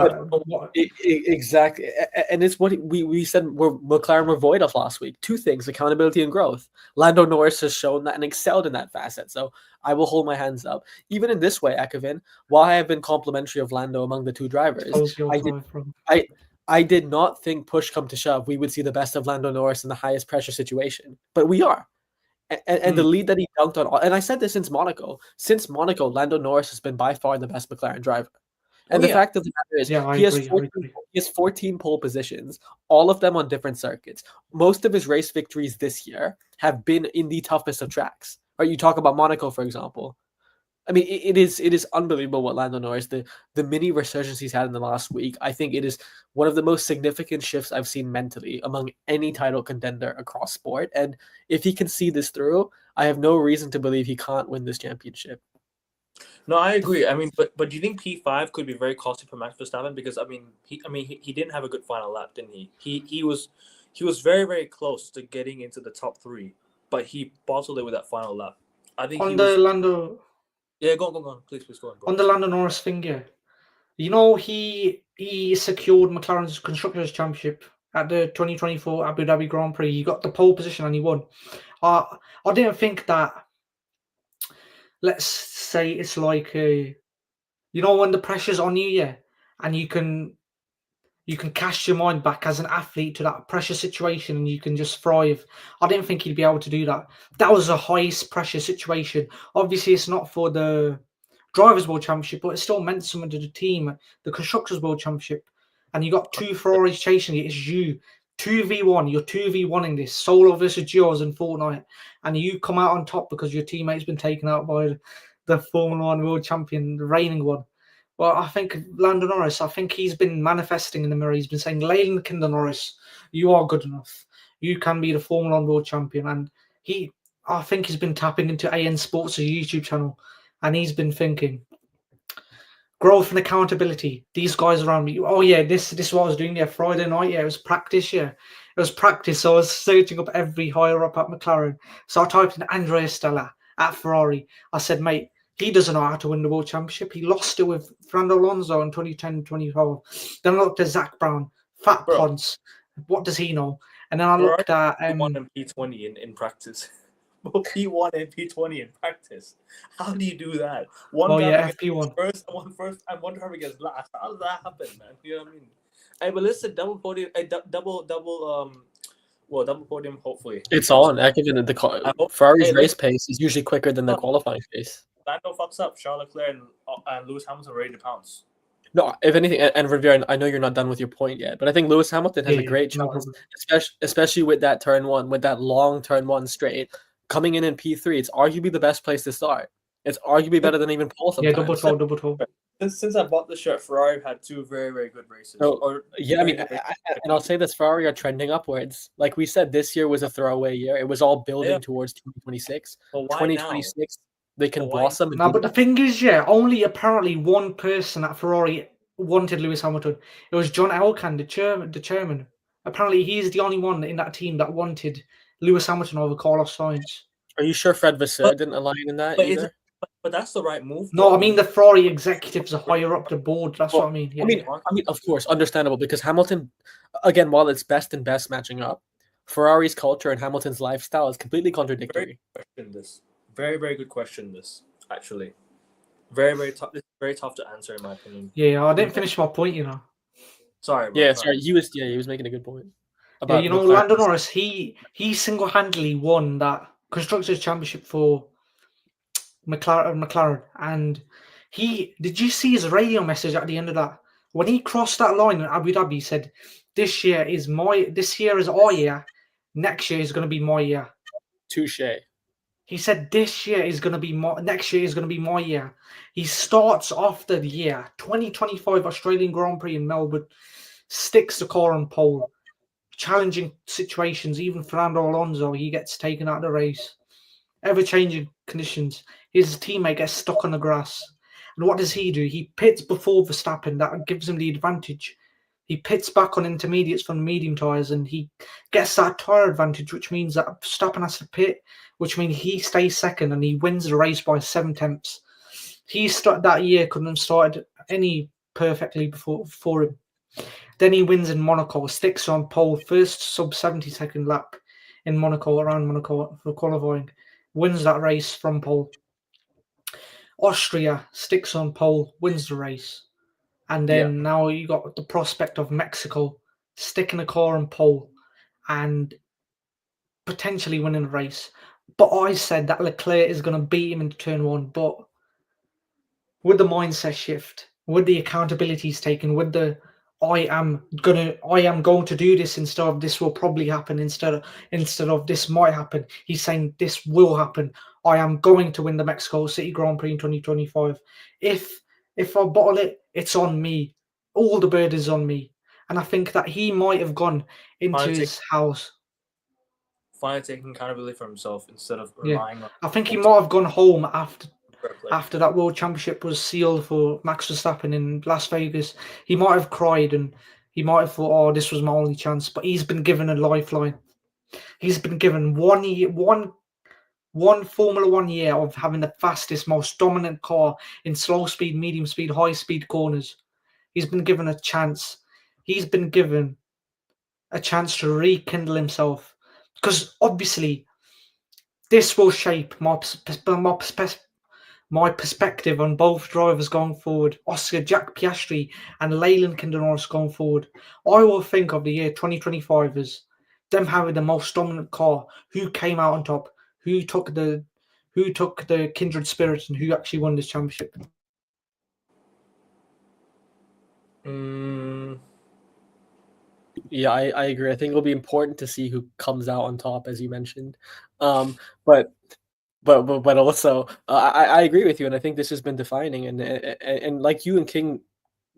Exactly, and it's what we said. McLaren were void of last week. Two things: accountability and growth. Lando Norris has shown that and excelled in that facet. So I will hold my hands up, even in this way, Ekevin. While I have been complimentary of Lando among the two drivers, I did not think, push come to shove, we would see the best of Lando Norris in the highest pressure situation, but we are. And the lead that he dunked on, and I said this since Monaco. Since Monaco, Lando Norris has been by far the best McLaren driver. And fact of the matter is, he has 14 pole positions, all of them on different circuits. Most of his race victories this year have been in the toughest of tracks. Right? You talk about Monaco, for example. I mean, it is unbelievable what Lando Norris, the mini resurgence he's had in the last week. I think it is one of the most significant shifts I've seen mentally among any title contender across sport. And if he can see this through, I have no reason to believe he can't win this championship. No, I agree. I mean, but do you think P5 could be very costly for Max Verstappen? Because he didn't have a good final lap, didn't he? He was very, very close to getting into the top 3, but he bottled it with that final lap. I think Lando. Yeah, go on. Please go on. Bro. On the Lando Norris thing, you know, he secured McLaren's Constructors' Championship at the 2024 Abu Dhabi Grand Prix. He got the pole position and he won. I didn't think that, let's say it's like, you know, when the pressure's on you, and you can cast your mind back as an athlete to that pressure situation and you can just thrive. I didn't think he'd be able to do that. That was the highest pressure situation. Obviously, it's not for the Drivers' World Championship, but it still meant something to the team, the Constructors' World Championship. And you got 2 Ferraris chasing you. It's you. 2v1. You're 2v1ing this. Solo versus duos in Fortnite. And you come out on top because your teammate's been taken out by the Formula One World Champion, the reigning one. Well, I think Lando Norris, I think he's been manifesting in the mirror. He's been saying, Leyland Kinder Norris, you are good enough. You can be the Formula One World Champion. And I think he's been tapping into AN Sports' YouTube channel. And he's been thinking, growth and accountability. These guys around me. Oh, yeah, this is what I was doing. Friday night. It was practice. It was practice. So I was searching up every higher up at McLaren. So I typed in Andrea Stella at Ferrari. I said, mate, he doesn't know how to win the World Championship. He lost it with Fernando Alonso in 2010-2012. Then I looked at Zach Brown, Fat Ponce. What does he know? And then I looked at P1 and P20 in practice. P1 and P20 in practice. How do you do that? One driver FP1 first, and one driver gets last. How does that happen, man? You know what I mean? Hey, but listen, double podium, double podium. Hopefully, it's on. Ekevin, the Ferrari's race pace is usually quicker than the qualifying pace. Lando fucks up, Charles Leclerc and Lewis Hamilton are ready to pounce. No, if anything, and Ranveer, I know you're not done with your point yet, but I think Lewis Hamilton has a great chance, especially with that turn 1, with that long turn 1 straight. Coming in P3, it's arguably the best place to start. It's arguably better than even Paul Yeah, sometimes. double toe. Since I bought the shirt, Ferrari had 2 very, very good races. So, yeah, I very mean, good races. and I'll say this: Ferrari are trending upwards. Like we said, this year was a throwaway year. It was all building Yeah. towards 2026. But why now? 2026, they can But why- blossom. And No, be but the thing is, yeah, only apparently one person at Ferrari wanted Lewis Hamilton. It was John Elkann, the chairman. Apparently, he's the only one in that team that wanted Lewis Hamilton over Carlos Sainz. Are you sure Fred Vasseur But- didn't align in that But either? but that's the right move. No, though. I mean the Ferrari executives are higher up the board. That's Well, what I mean. Yeah. I mean, of course, understandable because Hamilton, again, while it's best and best matching up, Ferrari's culture and Hamilton's lifestyle is completely contradictory. question this. Very, very good question. This actually, very, very tough. This is very tough to answer in my opinion. Yeah, I didn't finish my point, you know. Sorry, bro. Yeah, sorry, he was making a good point. Yeah, About you know, McLaren. Lando Norris, he single-handedly won that constructors championship for McLaren, and did you see his radio message at the end of that? When he crossed that line in Abu Dhabi, he said, this year is our year, next year is going to be my year. Touche. He said this year is going to be next year is going to be my year. He starts off the year 2025 Australian Grand Prix in Melbourne, sticks the car on pole, challenging situations. Even Fernando Alonso, he gets taken out of the race. Ever-changing conditions. His teammate gets stuck on the grass. And what does he do? He pits before Verstappen. That gives him the advantage. He pits back on intermediates from the medium tyres and he gets that tyre advantage, which means that Verstappen has to pit, which means he stays second and he wins the race by 7 tenths. That year couldn't have started any perfectly before him. Then he wins in Monaco, sticks on pole, first sub 70-second lap in Monaco, around Monaco for qualifying, wins that race from pole. Austria sticks on pole, wins the race. And then now you got the prospect of Mexico sticking a car on pole and potentially winning the race. But I said that Leclerc is going to beat him into turn 1. But with the mindset shift, with the accountabilities taken, with the I am going to do this instead of this will probably happen, instead of this might happen. He's saying this will happen. I am going to win the Mexico City Grand Prix in 2025. If I bottle it, it's on me. All the burden is on me. And I think that he might have gone into his house. Finally taking accountability for himself instead of relying on. I think he might have gone home after that World Championship was sealed for Max Verstappen in Las Vegas. He might have cried and he might have thought, "Oh, this was my only chance." But he's been given a lifeline. He's been given one Formula One year of having the fastest, most dominant car in slow speed, medium speed, high speed corners. He's been given a chance. He's been given a chance to rekindle himself. Because obviously, this will shape my perspective on both drivers going forward, Oscar Jack Piastri and Leyland Kinder Norris going forward. I will think of the year 2025 as them having the most dominant car, who came out on top, who took the kindred spirit, and who actually won this championship. Yeah, I agree. I think it'll be important to see who comes out on top, as you mentioned. But also, I agree with you, and I think this has been defining. And like you and King,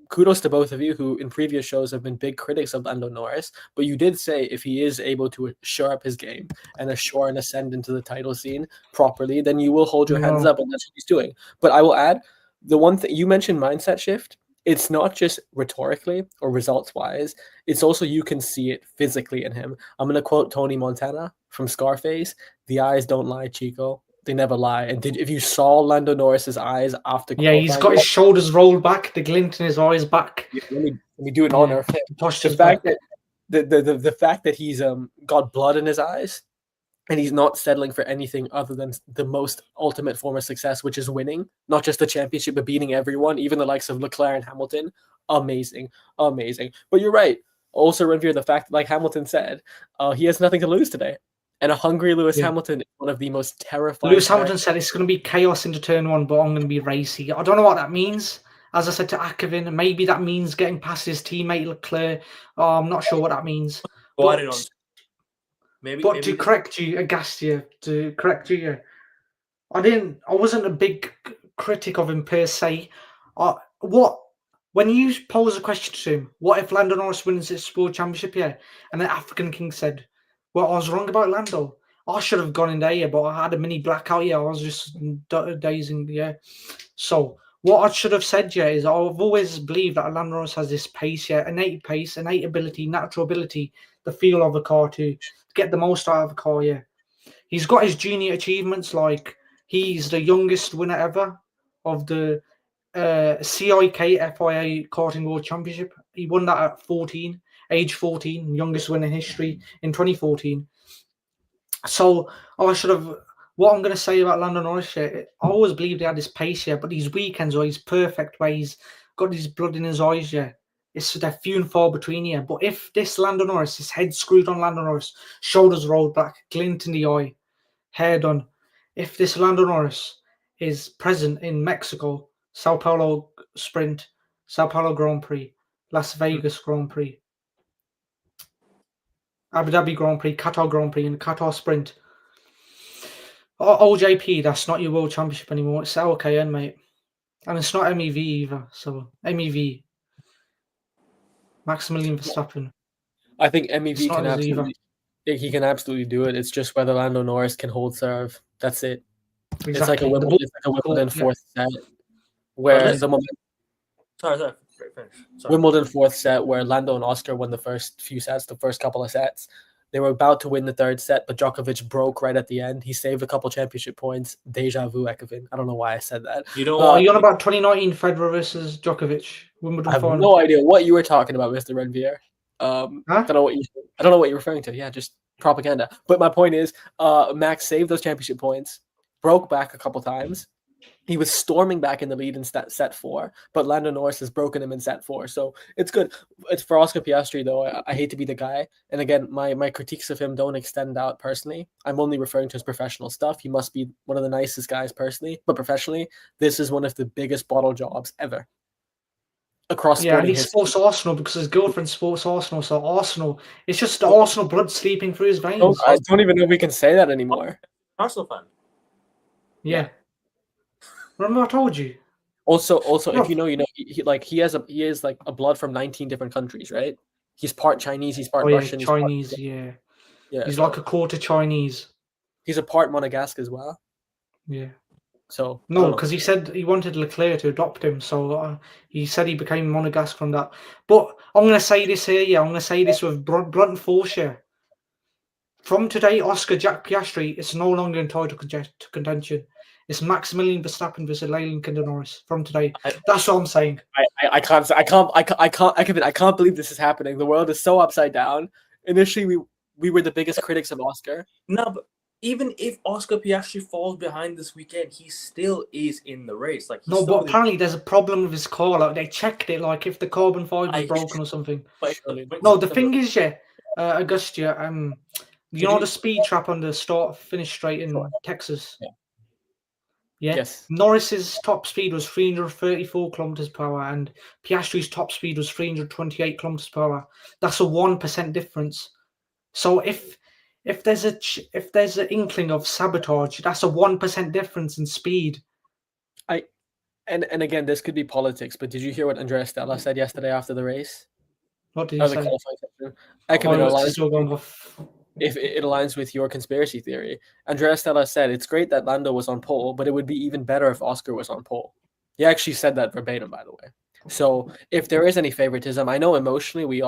kudos to both of you who in previous shows have been big critics of Lando Norris. But you did say if he is able to shore up his game and assure and ascend into the title scene properly, then you will hold your hands up, and that's what he's doing. But I will add the one thing you mentioned: mindset shift. It's not just rhetorically or results wise, it's also you can see it physically in him. I'm going to quote Tony Montana from Scarface: "The eyes don't lie, Chico. They never lie." And if you saw Lando Norris's eyes after he's got his shoulders rolled back, the glint in his eyes back. Let me do it in honor of him. The fact that he's got blood in his eyes and he's not settling for anything other than the most ultimate form of success, which is winning, not just the championship, but beating everyone, even the likes of Leclerc and Hamilton. Amazing. But you're right. Also, Renvier, the fact, like Hamilton said, he has nothing to lose today. And a hungry Lewis Hamilton is one of the most terrifying. Lewis Hamilton said it's going to be chaos into turn 1, but I'm going to be racy. I don't know what that means. As I said to Akevin, maybe that means getting past his teammate Leclerc. I'm not sure what that means. But to correct you, Agastia, I wasn't a big critic of him per se. When you pose a question to him, what if Lando Norris wins this world championship here? And the African King said, "Well, I was wrong about Lando. I should have gone in there, yeah, but I had a mini blackout. Yeah, I was just dazing. Yeah." So what I should have said, yeah, is I've always believed that Lando Norris has this pace, yeah, innate pace, innate ability, natural ability, the feel of a car to get the most out of a car. Yeah, he's got his junior achievements, like he's the youngest winner ever of the CIK FIA Karting World Championship. He won that at 14, age 14, youngest winner in history in 2014. So I should have. What I'm going to say about Lando Norris, I always believed he had his pace, yeah, but these weekends where he's perfect, where he's got his blood in his eyes, yeah, they're few and far between here. But if this Lando Norris, his head screwed on Lando Norris, shoulders rolled back, glint in the eye, hair done, if this Lando Norris is present in Mexico, Sao Paulo Sprint, Sao Paulo Grand Prix, Las Vegas Grand Prix, Abu Dhabi Grand Prix, Qatar Grand Prix, and Qatar Sprint. OJP, that's not your world championship anymore. It's LKN, mate. And it's not MEV either. So, MEV. Maximilian Verstappen. I think It's MEV not can his either. absolutely. He can absolutely do it. It's just whether Lando Norris can hold serve. That's it. Exactly. It's like a Wimbledon fourth set, where the moment. Sorry. Finish. Sorry. Wimbledon fourth set, where Lando and Oscar won the first few sets, the first couple of sets. They were about to win the third set, but Djokovic broke right at the end. He saved a couple championship points. Deja vu, Ekevin. I don't know why I said that. You know Are what? you on about 2019 Federer versus Djokovic? Wimbledon I have final? no idea what you were talking about, Mr. Renvier. Huh? I don't know what you're referring to. Yeah, just propaganda. But my point is, Max saved those championship points, broke back a couple times. He was storming back in the lead in set 4, but Lando Norris has broken him in set 4. So it's good. It's for Oscar Piastri, though. I hate to be the guy. And again, my critiques of him don't extend out personally. I'm only referring to his professional stuff. He must be one of the nicest guys personally, but professionally, this is one of the biggest bottle jobs ever. Across yeah, and he history. supports Arsenal because his girlfriend supports Arsenal. So Arsenal, it's just the Arsenal blood sleeping through his veins. I don't even know if we can say that anymore. Arsenal fan. Yeah. Remember I told you. Also, if you know, he has like a blood from 19 different countries, right? He's part Chinese, he's part Russian, Chinese, yeah. He's like a quarter Chinese. He's a part Monegasque as well. Yeah. So no, because he said he wanted Leclerc to adopt him, so he said he became Monegasque from that. But I'm going to say this here, yeah. I'm going to say this with blunt force here. From today, Oscar Jack Piastri is no longer entitled to contention. It's Maximilian Verstappen versus Leyland Norris from today. That's what I'm saying. I can't believe this is happening. The world is so upside down. Initially, we were the biggest critics of Oscar. No, but even if Oscar Piastri falls behind this weekend, he still is in the race. Like no, but apparently there's a problem with his car. Like they checked it, like if the carbon fiber is broken or something. No, the thing is, yeah, Augustia, you know the speed trap on the start-finish straight in Texas. Yeah. Yes. Norris's top speed was 334 kilometers per hour, and Piastri's top speed was 328 kilometers per hour. That's a 1% difference. So if there's an inkling of sabotage, that's a 1% difference in speed. And again, this could be politics, but did you hear what Andrea Stella said yesterday after the race? What did he say? If it aligns with your conspiracy theory, Andrea Stella said it's great that Lando was on pole, but it would be even better if Oscar was on pole. He actually said that verbatim, by the way. So if there is any favoritism, I know emotionally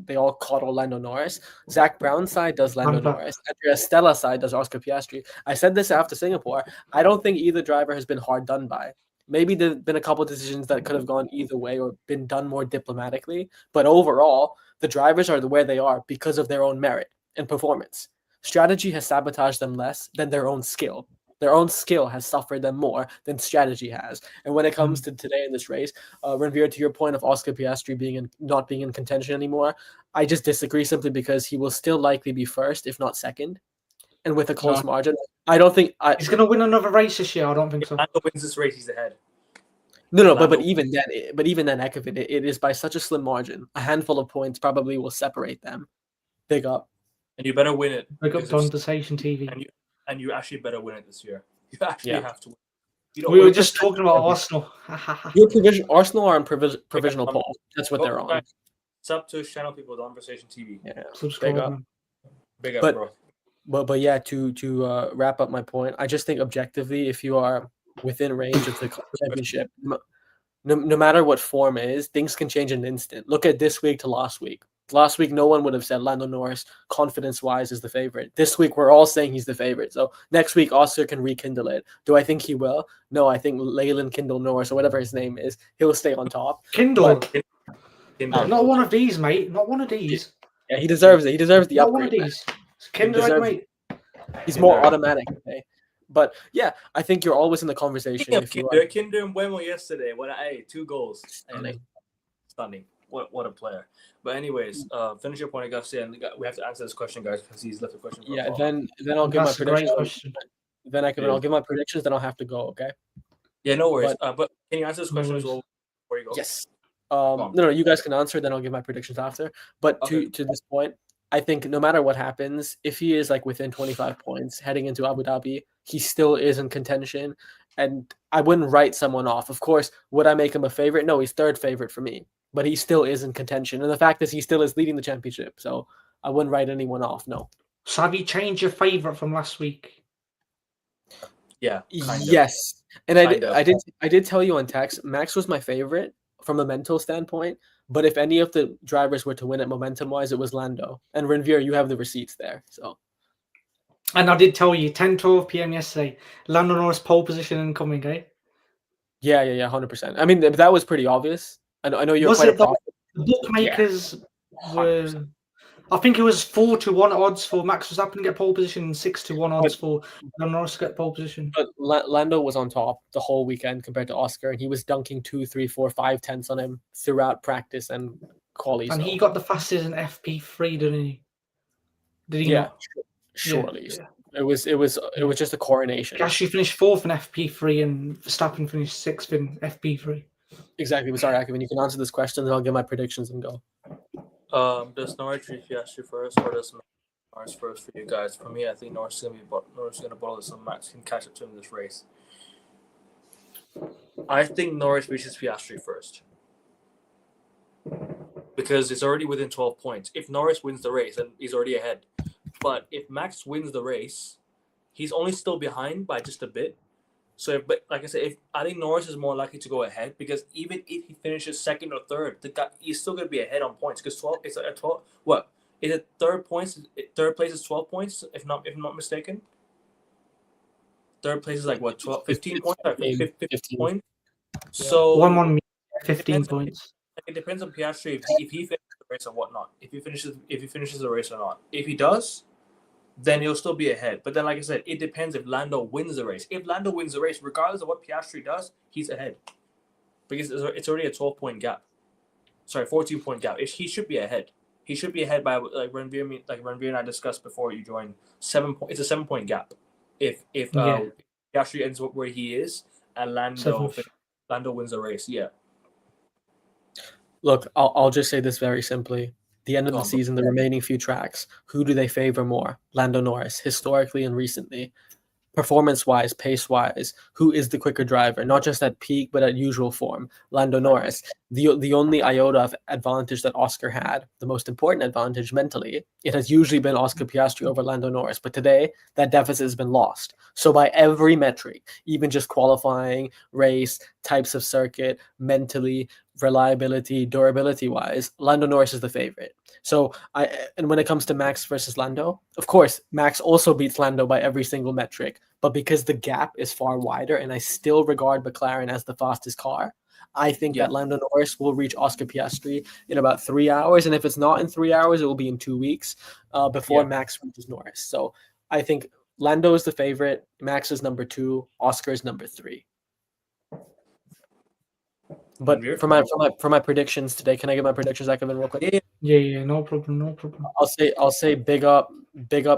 they all coddle Lando Norris. Zach Brown's side does Lando Norris. Andrea Stella's side does Oscar Piastri. I said this after Singapore. I don't think either driver has been hard done by. Maybe there have been a couple of decisions that could have gone either way or been done more diplomatically. But overall, the drivers are where they are because of their own merit and performance. Strategy has sabotaged them less than their own skill. Their own skill has suffered them more than strategy has. And when it comes to today in this race, Renvier, to your point of Oscar Piastri not being in contention anymore, I just disagree simply because he will still likely be first, if not second, and with a close margin. I don't think he's going to win another race this year. I don't think so. Lando wins this race, he's ahead. No, but even then, Ekevin, it is by such a slim margin. A handful of points probably will separate them. Big up. And you better win it. Big up Conversation TV. And you actually better win it this year. You actually Yeah. have to win. You don't We were win. just talking about Arsenal. Your Arsenal are on provisional poll. That's what they're on. Guys, sub to his channel, people. Conversation TV. Yeah, big Subscribe, up. man. Big up, But- bro. But yeah, to wrap up my point, I just think objectively, if you are within range of the championship, no matter what form it is, things can change in an instant. Look at this week to last week. Last week, no one would have said Lando Norris, confidence-wise, is the favorite. This week, we're all saying he's the favorite. So next week, Oscar can rekindle it. Do I think he will? No, I think Leyland Kindle Norris, or whatever his name is, he'll stay on top. Kindle. Kindle. Not one of these, mate. Not one of these. Yeah, he deserves it. He deserves the Not one of upgrade. these. Kindle, deserves- mate. He's more automatic today. But yeah, I think you're always in the conversation. If you are Kinder and Bueno yesterday. What? Hey, 2 goals. Stunning. What a player. But anyways, finish your point, Garcia, and we have to answer this question, guys, because he's left a question. For a while. then I'll give my That's a great predictions. question. Then I'll give my predictions. Then I'll have to go. Okay. Yeah, no worries. But can you answer this question as worries. well before you go? Yes. No, you guys can answer. Then I'll give my predictions after. But to this point, I think no matter what happens, if he is like within 25 points heading into Abu Dhabi, he still is in contention. And I wouldn't write someone off. Of course, would I make him a favorite? No, he's third favorite for me. But he still is in contention. And the fact is he still is leading the championship. So I wouldn't write anyone off. No. So have you changed your favourite from last week? Yeah. Kind of. Yes. And Kind of. I did tell you on text, Max was my favorite from a mental standpoint. But if any of the drivers were to win it momentum-wise, it was Lando. And Renvier, you have the receipts there. So. And I did tell you, 10:12 p.m. yesterday, Lando Norris pole position incoming, eh? Yeah, 100%. I mean, that was pretty obvious. I know you're Was quite it a the prophet. bookmakers were... 100%. I think it was 4-1 odds for Max Verstappen to get pole position and 6-1 odds for Lando Norris to get pole position. But Lando was on top the whole weekend compared to Oscar, and he was dunking 2, 3, 4, 5 tenths on him throughout practice and quali. And he got the fastest in FP3, didn't he? Did he not? Surely. Yeah. It was just a coronation. He actually finished 4th in FP3 and Verstappen finished 6th in FP3. Exactly. Sorry, Akevin, you can answer this question, then I'll give my predictions and go. Does Norris treat Piastri first, or does Norris first for you guys? For me, I think Norris is gonna bottle this, so Max can catch up to him in this race. I think Norris reaches Piastri first because it's already within 12 points. If Norris wins the race, then he's already ahead. But if Max wins the race, he's only still behind by just a bit. So, but like I said, I think Norris is more likely to go ahead because even if he finishes second or third, he's still going to be ahead on points because 12. It's a 12. What is it? Third place is 12 points, if not mistaken. Third place is like what 12, 15 points, 15 points. So 1-1, 15 points. It depends on Piastri if he finishes the race or whatnot. If he finishes the race or not. If he does, then he'll still be ahead. But then, like I said, it depends if Lando wins the race. If Lando wins the race, regardless of what Piastri does, he's ahead. Because it's already a 12-point gap. Sorry, 14-point gap. He should be ahead. He should be ahead by, like Renvier and I discussed before you joined, 7 points. It's a 7-point gap. If Piastri ends up where he is and Lando wins the race, yeah. Look, I'll just say this very simply. The end of the season, the remaining few tracks, who do they favor more? Lando Norris, historically and recently. Performance-wise, pace-wise, who is the quicker driver? Not just at peak, but at usual form. Lando Norris. The only iota of advantage that Oscar had, the most important advantage mentally, it has usually been Oscar Piastri over Lando Norris. But today, that deficit has been lost. So by every metric, even just qualifying, race, types of circuit, mentally, reliability, durability-wise, Lando Norris is the favorite. So and when it comes to Max versus Lando, of course, Max also beats Lando by every single metric. But because the gap is far wider, and I still regard McLaren as the fastest car, I think that Lando Norris will reach Oscar Piastri in about 3 hours. And if it's not in 3 hours, it will be in 2 weeks before Max reaches Norris. So I think Lando is the favorite. Max is number 2. Oscar is number 3. But for my predictions today, can I get my predictions, Akevin, real quick? Yeah, no problem. I'll say big up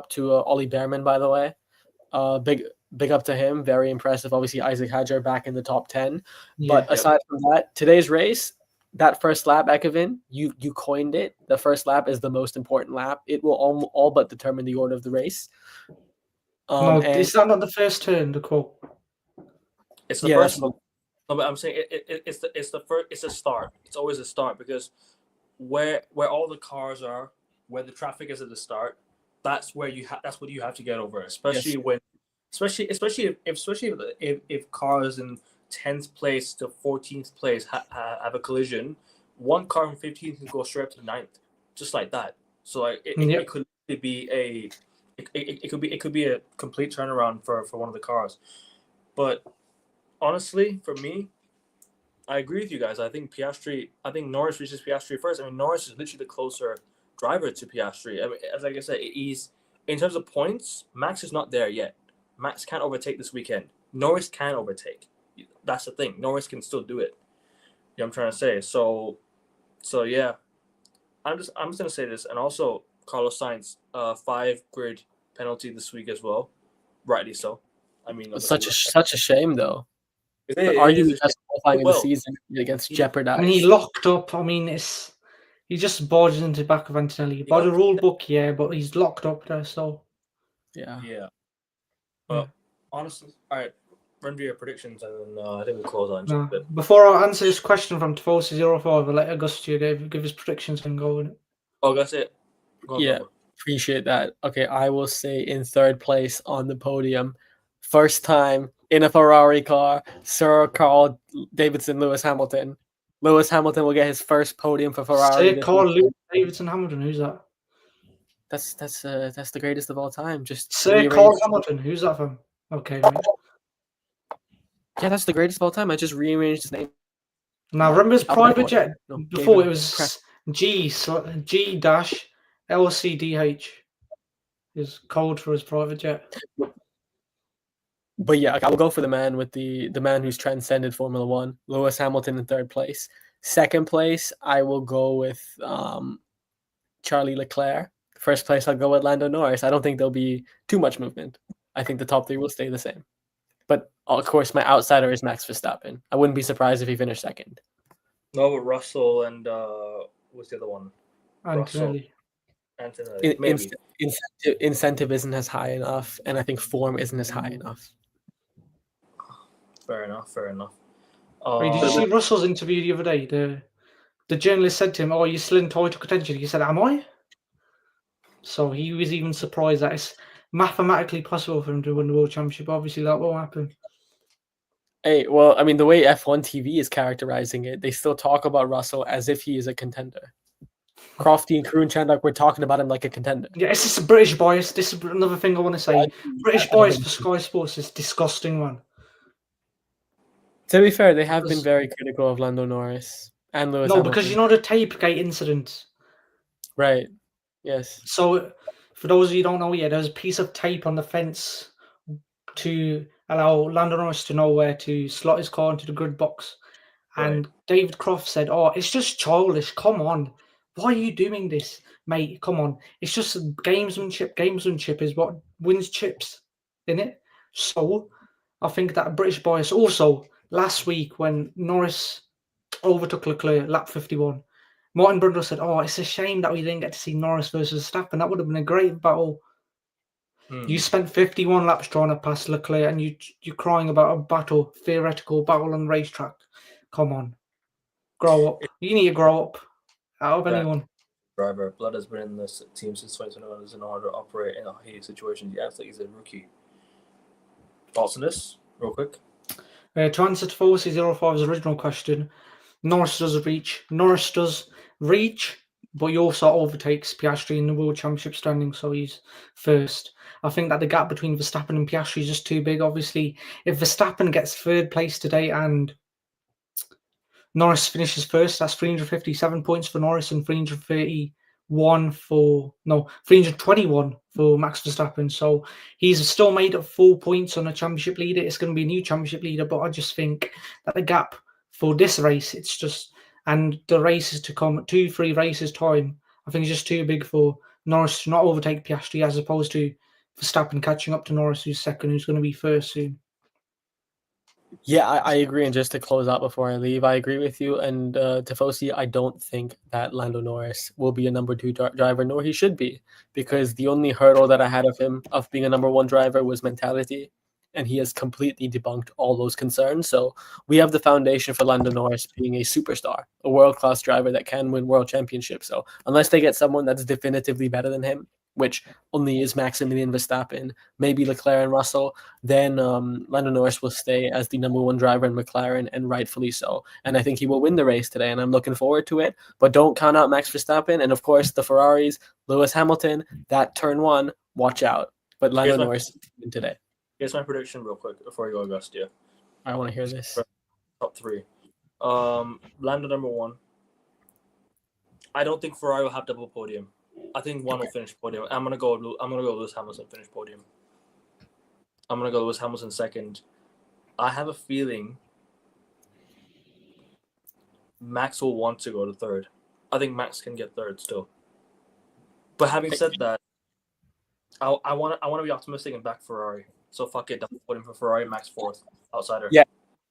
to Ollie Behrman, by the way. Big up to him. Very impressive. Obviously, Isaac Hadjar back in the top 10. But aside from that, today's race, that first lap, Akevin, you coined it. The first lap is the most important lap. It will all but determine the order of the race. No, And is that not the first turn? The quote. It's the yeah, that's first. what, No, but I'm saying it's the first. It's a start. It's always a start because where all the cars are, where the traffic is at the start, that's where that's what you have to get over. Especially Yes. when, especially if cars in 10th place to 14th place have a collision, one car from 15th can go straight up to 9th, just like that. So like it could be it could be a complete turnaround for one of the cars. But honestly, for me, I agree with you guys. I think Norris reaches Piastri first. I mean, Norris is literally the closer driver to Piastri. I mean, as like I said, he's in terms of points, Max is not there yet. Max can't overtake this weekend. Norris can overtake. That's the thing. Norris can still do it. You know what I'm trying to say? So yeah. I'm just gonna say this, and also Carlos Sainz, 5 grid penalty this week as well. Rightly so. I mean, it's obviously, such a shame though. it Arguably is. best qualifying of the Well, season against he- jeopardized. I mean, he locked up. I mean, he just barges into the back of Antonelli. By the rule book, yeah, but he's locked up there, so Yeah. Yeah. But honestly, all right. Run through your predictions, and then I think we'll close on nah. a bit. Before I answer this question from Tifosi05, I'll let Augustio give his predictions and go with it. Oh, that's it. Go on, Yeah. bro. Appreciate that. Okay, I will say in third place on the podium, first time in a Ferrari car, Sir Carl Davidson, Lewis Hamilton. Lewis Hamilton will get his first podium for Ferrari. Say this Carl weekend. Lewis Davidson Hamilton. Who's that? That's the greatest of all time. Just Say Carl Hamilton. Who's that from? Okay, mate. Yeah, that's the greatest of all time. I just rearranged his name. Now remember his private jet? No, Before David it was G dash LCDH. Is code for his private jet. But yeah, I will go for the man with the man who's transcended Formula One, Lewis Hamilton in third place. Second place, I will go with Charlie Leclerc. First place, I'll go with Lando Norris. I don't think there'll be too much movement. I think the top three will stay the same. But of course, my outsider is Max Verstappen. I wouldn't be surprised if he finished second. No, but Russell and what's the other one? Antonelli. Antonelli. Maybe. Incentive isn't as high enough, and I think form isn't as high enough. Fair enough. Wait, did you see Russell's interview the other day? The journalist said to him, "Oh, you're still in title contention." He said, "Am I?" So he was even surprised that it's mathematically possible for him to win the World Championship. Obviously, that won't happen. Hey, well, I mean, the way F1 TV is characterizing it, they still talk about Russell as if he is a contender. Crofty and Crew and Chandler were talking about him like a contender. Yeah, it's just a British bias. This is another thing I want to say. British bias for Sky Sports is disgusting, man. To be fair, they have been very critical of Lando Norris and Lewis Hamilton. Because you know the Tapegate incident. Right. Yes. So, for those of you who don't know yet, there's a piece of tape on the fence to allow Lando Norris to know where to slot his car into the grid box. And David Croft said, "Oh, it's just childish. Come on. Why are you doing this, mate? Come on. It's just gamesmanship. Gamesmanship is what wins chips, innit?" So, I think that British bias also, last week when Norris overtook Leclerc, lap 51, Martin Brundle said, "Oh, it's a shame that we didn't get to see Norris versus Verstappen. That would have been a great battle." You spent 51 laps trying to pass Leclerc, and you're crying about a theoretical battle on the racetrack. Come on, grow up. You need to grow up. Out of anyone. Driver, Blood has been in this team since 2021. Doesn't know how to operate in a heated situation. He acts like he's a rookie. Thoughts on this, real quick? To answer to Force05's original question, Norris does reach, but he also overtakes Piastri in the World Championship standing, so he's first. I think that the gap between Verstappen and Piastri is just too big. Obviously, if Verstappen gets third place today and Norris finishes first, that's 357 points for Norris and 321 for Max Verstappen. So he's still made up 4 points on a championship leader. It's going to be a new championship leader, but I just think that the gap for this race, and the races to come, 2-3 races time, I think it's just too big for Norris to not overtake Piastri, as opposed to Verstappen catching up to Norris, who's second, who's going to be first soon. Yeah, I agree. And just to close out before I leave, I agree with you. And Tifosi, I don't think that Lando Norris will be a number two driver, nor he should be, because the only hurdle that I had of him of being a number one driver was mentality. And he has completely debunked all those concerns. So we have the foundation for Lando Norris being a superstar, a world class driver that can win world championships. So unless they get someone that's definitively better than him, which only is Maximilian Verstappen, maybe Leclerc and Russell, then Lando Norris will stay as the number one driver in McLaren, and rightfully so. And I think he will win the race today, and I'm looking forward to it. But don't count out Max Verstappen, and of course the Ferraris, Lewis Hamilton. That turn one, watch out. But Lando Norris win today. Here's my prediction, real quick, before you go, Augustia. I want to hear this. Top three. Lando number one. I don't think Ferrari will have double podium. I think one will finish podium. I'm gonna go Lewis Hamilton finish podium. I'm gonna go Lewis Hamilton second. I have a feeling Max will want to go to third. I think Max can get third still. But having said that, I want to be optimistic and back Ferrari. So fuck it, double podium for Ferrari, Max fourth, outsider. Yeah.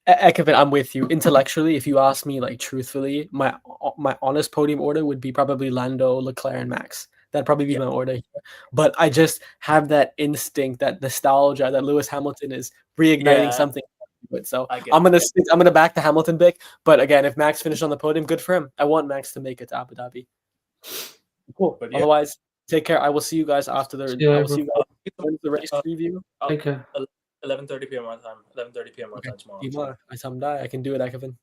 Ekavin, I'm with you. Intellectually, if you ask me, like truthfully, my honest podium order would be probably Lando, Leclerc, and Max. That'd probably be my order here. But I just have that instinct, that nostalgia, that Lewis Hamilton is reigniting something. So I'm gonna back the Hamilton pick. But again, if Max finished on the podium, good for him. I want Max to make it to Abu Dhabi. Cool. But otherwise, take care. I will see you guys after the. I will see you guys the race preview. Take care. 11:30 p.m. my time. 11:30 p.m. my time tomorrow. I can do it, Ekavin.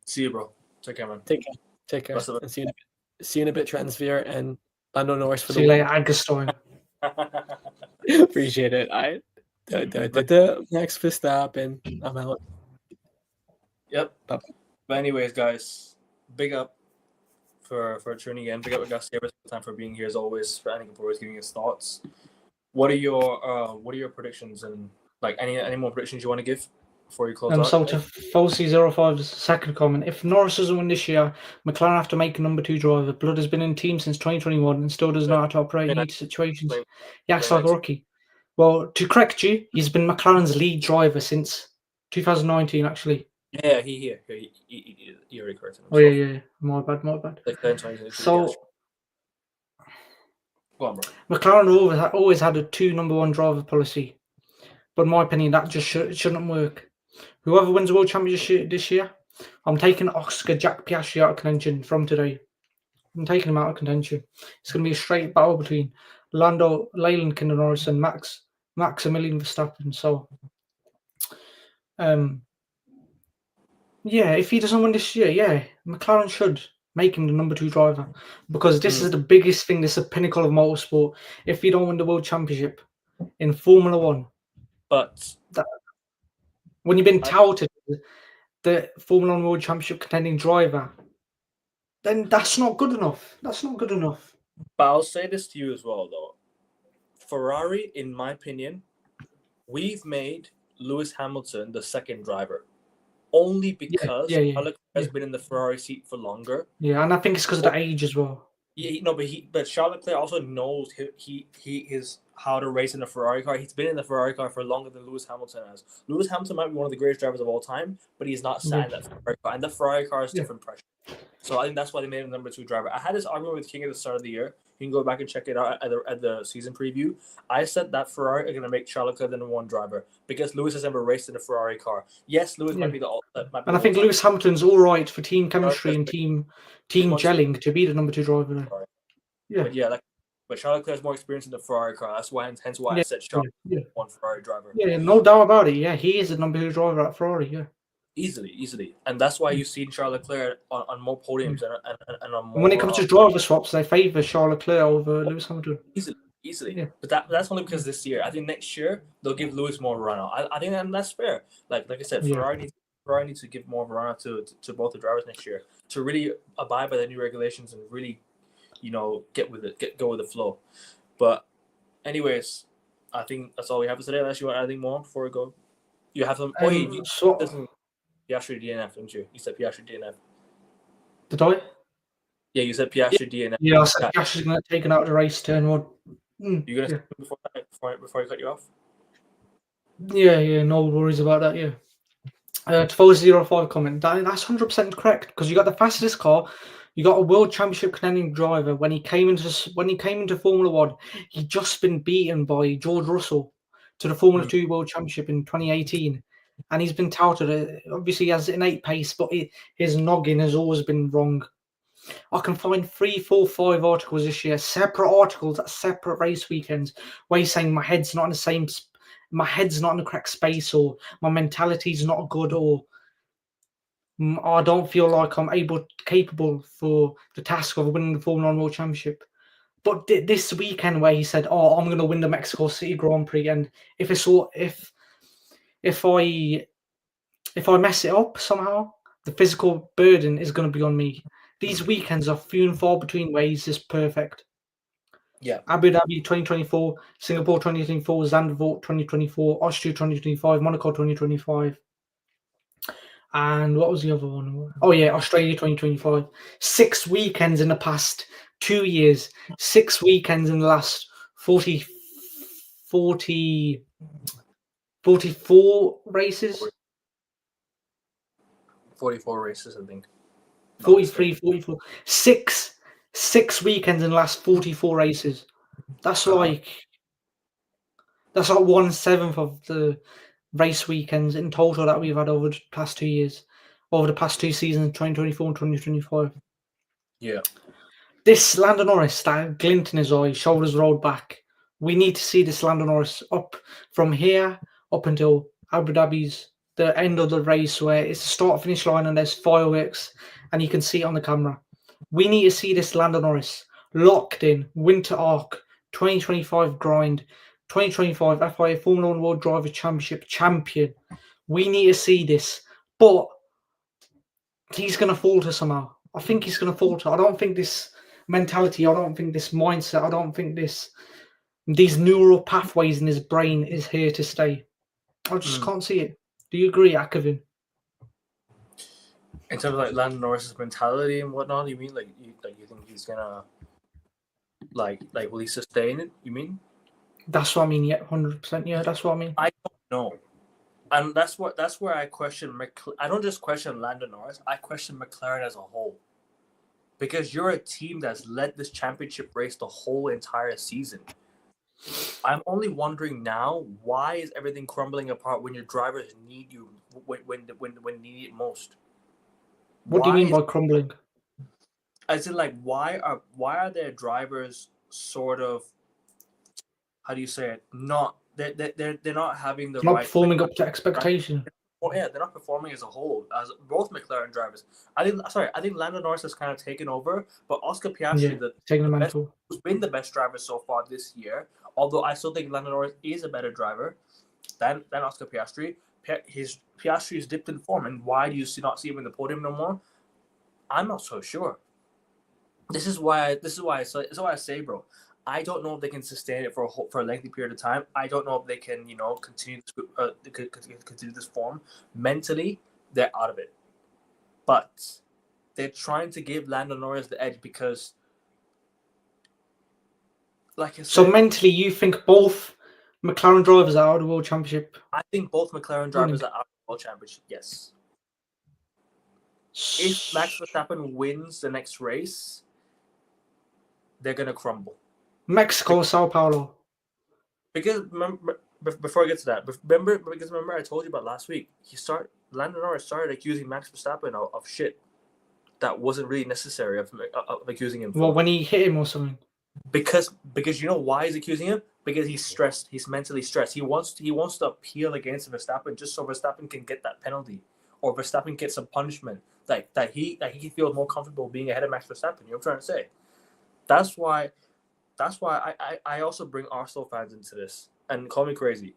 See you, bro. Take care, man. Take care. And see you in a bit, Transfer, and Lando Norris for see you later, Agustin. Appreciate it. Max Verstappen. I'm out. Yep. Bye. But anyways, guys, big up for tuning in. Big up Augustia every time for being here as always. For Annika for always giving his thoughts. What are your predictions, and like any more predictions you want to give before you close out? So to Falsey05's second comment, if Norris doesn't win this year, McLaren have to make a number two driver. Blood has been in the team since 2021 and still doesn't know how to operate in each situations. He acts like a rookie. Well, to correct you, he's been McLaren's lead driver since 2019, actually. Yeah, he already corrected himself. Oh yeah. My bad. So go on, bro. McLaren always had a two number one driver policy, but in my opinion, that just shouldn't work. Whoever wins the world championship this year, I'm taking Oscar Jack Piastri out of contention from today. I'm taking him out of contention. It's going to be a straight battle between Lando, Leyland Norris, and Maximilian Verstappen. So, if he doesn't win this year, McLaren should make him the number two driver, because this is the biggest thing. This is the pinnacle of motorsport. If you don't win the world championship in Formula One, but when you've been touted the Formula One world championship contending driver, then that's not good enough. But I'll say this to you as well, though. Ferrari, in my opinion, we've made Lewis Hamilton the second driver. Only because Alex has been in the Ferrari seat for longer. Yeah, and I think it's because of the age as well. Yeah, but Charles Leclerc also knows he is how to race in a Ferrari car. He's been in the Ferrari car for longer than Lewis Hamilton has. Lewis Hamilton might be one of the greatest drivers of all time, but he's not sat in that Ferrari car. And the Ferrari car is different pressure. So I think that's why they made him number two driver. I had this argument with King at the start of the year. You can go back and check it out at the season preview. I said that Ferrari are going to make Charles Leclerc the number one driver because Lewis has never raced in a Ferrari car. Yes, Lewis might be the. And I think Lewis Hamilton's all right for team chemistry and team gelling to be the number two driver there. Yeah. But Charles Leclerc has more experience in the Ferrari car. That's why, hence why I said Charles one Ferrari driver. Yeah, no doubt about it. Yeah, he is the number two driver at Ferrari. Yeah. Easily, and that's why you've seen Charles Leclerc on more podiums and on more. When it comes to driver swaps, they favour Charles Leclerc over Lewis Hamilton. Easily. Yeah. But that's only because this year. I think next year they'll give Lewis more run out. I think that's fair. Like I said, Ferrari needs to give more of a run out to both the drivers next year to really abide by the new regulations and really, go with the flow. But anyways, I think that's all we have for today. Unless you want anything more before we go, you have some. Piastri DNF, didn't you? You said Piastri DNF. Did I? Yeah, you said Piastri DNF. Yeah, I said Piastri's going to take it out of the race turn one. You going to say before I cut you off? Yeah, no worries about that, yeah. 1205 comment. That's 100% correct because you got the fastest car. You got a world championship contending driver. When he came into Formula One, he'd just been beaten by George Russell to the Formula Mm. 2 World Championship in 2018, and he's been touted. Obviously, he has innate pace, but his noggin has always been wrong. I can find 3, 4, 5 articles this year, separate articles at separate race weekends, where he's saying my head's not in the correct space, or my mentality's not good, or I don't feel like I'm capable for the task of winning the Formula One World Championship. But this weekend, where he said, "Oh, I'm going to win the Mexico City Grand Prix," and if I mess it up somehow, the physical burden is going to be on me. These weekends are few and far between where he's just perfect. Yeah. Abu Dhabi 2024, Singapore 2024, Zandvoort 2024, Austria 2025, Monaco 2025. And what was the other one? Oh, yeah, Australia 2025. 6 weekends in the past 2 years. 6 weekends in the last 44 races. 44 races, I think. 43, 44. Six weekends in the last 44 races. That's like 1/7 of the race weekends in total that we've had over the past 2 years, over the past 2 seasons, 2024 and 2025. Yeah. This Lando Norris, that glint in his eye, shoulders rolled back. We need to see this Lando Norris up from here up until Abu Dhabi's the end of the race, where it's the start finish line and there's fireworks and you can see it on the camera. We need to see this Lando Norris locked in winter arc 2025 grind 2025 FIA Formula One World Driver Championship champion. We need to see this, but he's going to falter somehow. I think he's going to falter. I don't think this mentality, I don't think this mindset, I don't think these neural pathways in his brain is here to stay. I just can't see it. Do you agree, Akavin? In terms of like Lando Norris's mentality and whatnot, you mean you think he's gonna will he sustain it? You mean? That's what I mean. Yeah, 100%. Yeah, that's what I mean. I don't know, and that's where I question. I don't just question Lando Norris. I question McLaren as a whole, because you're a team that's led this championship race the whole entire season. I'm only wondering now, why is everything crumbling apart when your drivers need you when needed most? What do you mean by crumbling? As in, like, why are their drivers sort of, how do you say it? They're not having the Not right performing up to expectation. Well, yeah, they're not performing as a whole, as both McLaren drivers. I think Lando Norris has kind of taken over, but Oscar Piastri, taking the mantle, who's been the best driver so far this year. Although I still think Lando Norris is a better driver than Oscar Piastri. Piastri's dipped in form, and why do you not see him in the podium no more? I'm not so sure. This is why I say, bro, I don't know if they can sustain it for a lengthy period of time. I don't know if they can, continue this form. Mentally, they're out of it. But they're trying to give Lando Norris the edge because, like I said, so mentally, you think both McLaren drivers are out of the World Championship? I think both McLaren drivers are out of the World Championship, yes. If Max Verstappen wins the next race, they're going to crumble. Mexico, Sao Paulo. Because before I get to that, remember I told you about last week. Lando Norris started accusing Max Verstappen of shit that wasn't really necessary of accusing him. Well, when he hit him or something. Because you know why he's accusing him? Because he's stressed. He's mentally stressed. He wants to appeal against Verstappen just so Verstappen can get that penalty, or Verstappen gets some punishment that he feels more comfortable being ahead of Max Verstappen. You know what I'm trying to say? That's why I also bring Arsenal fans into this, and call me crazy.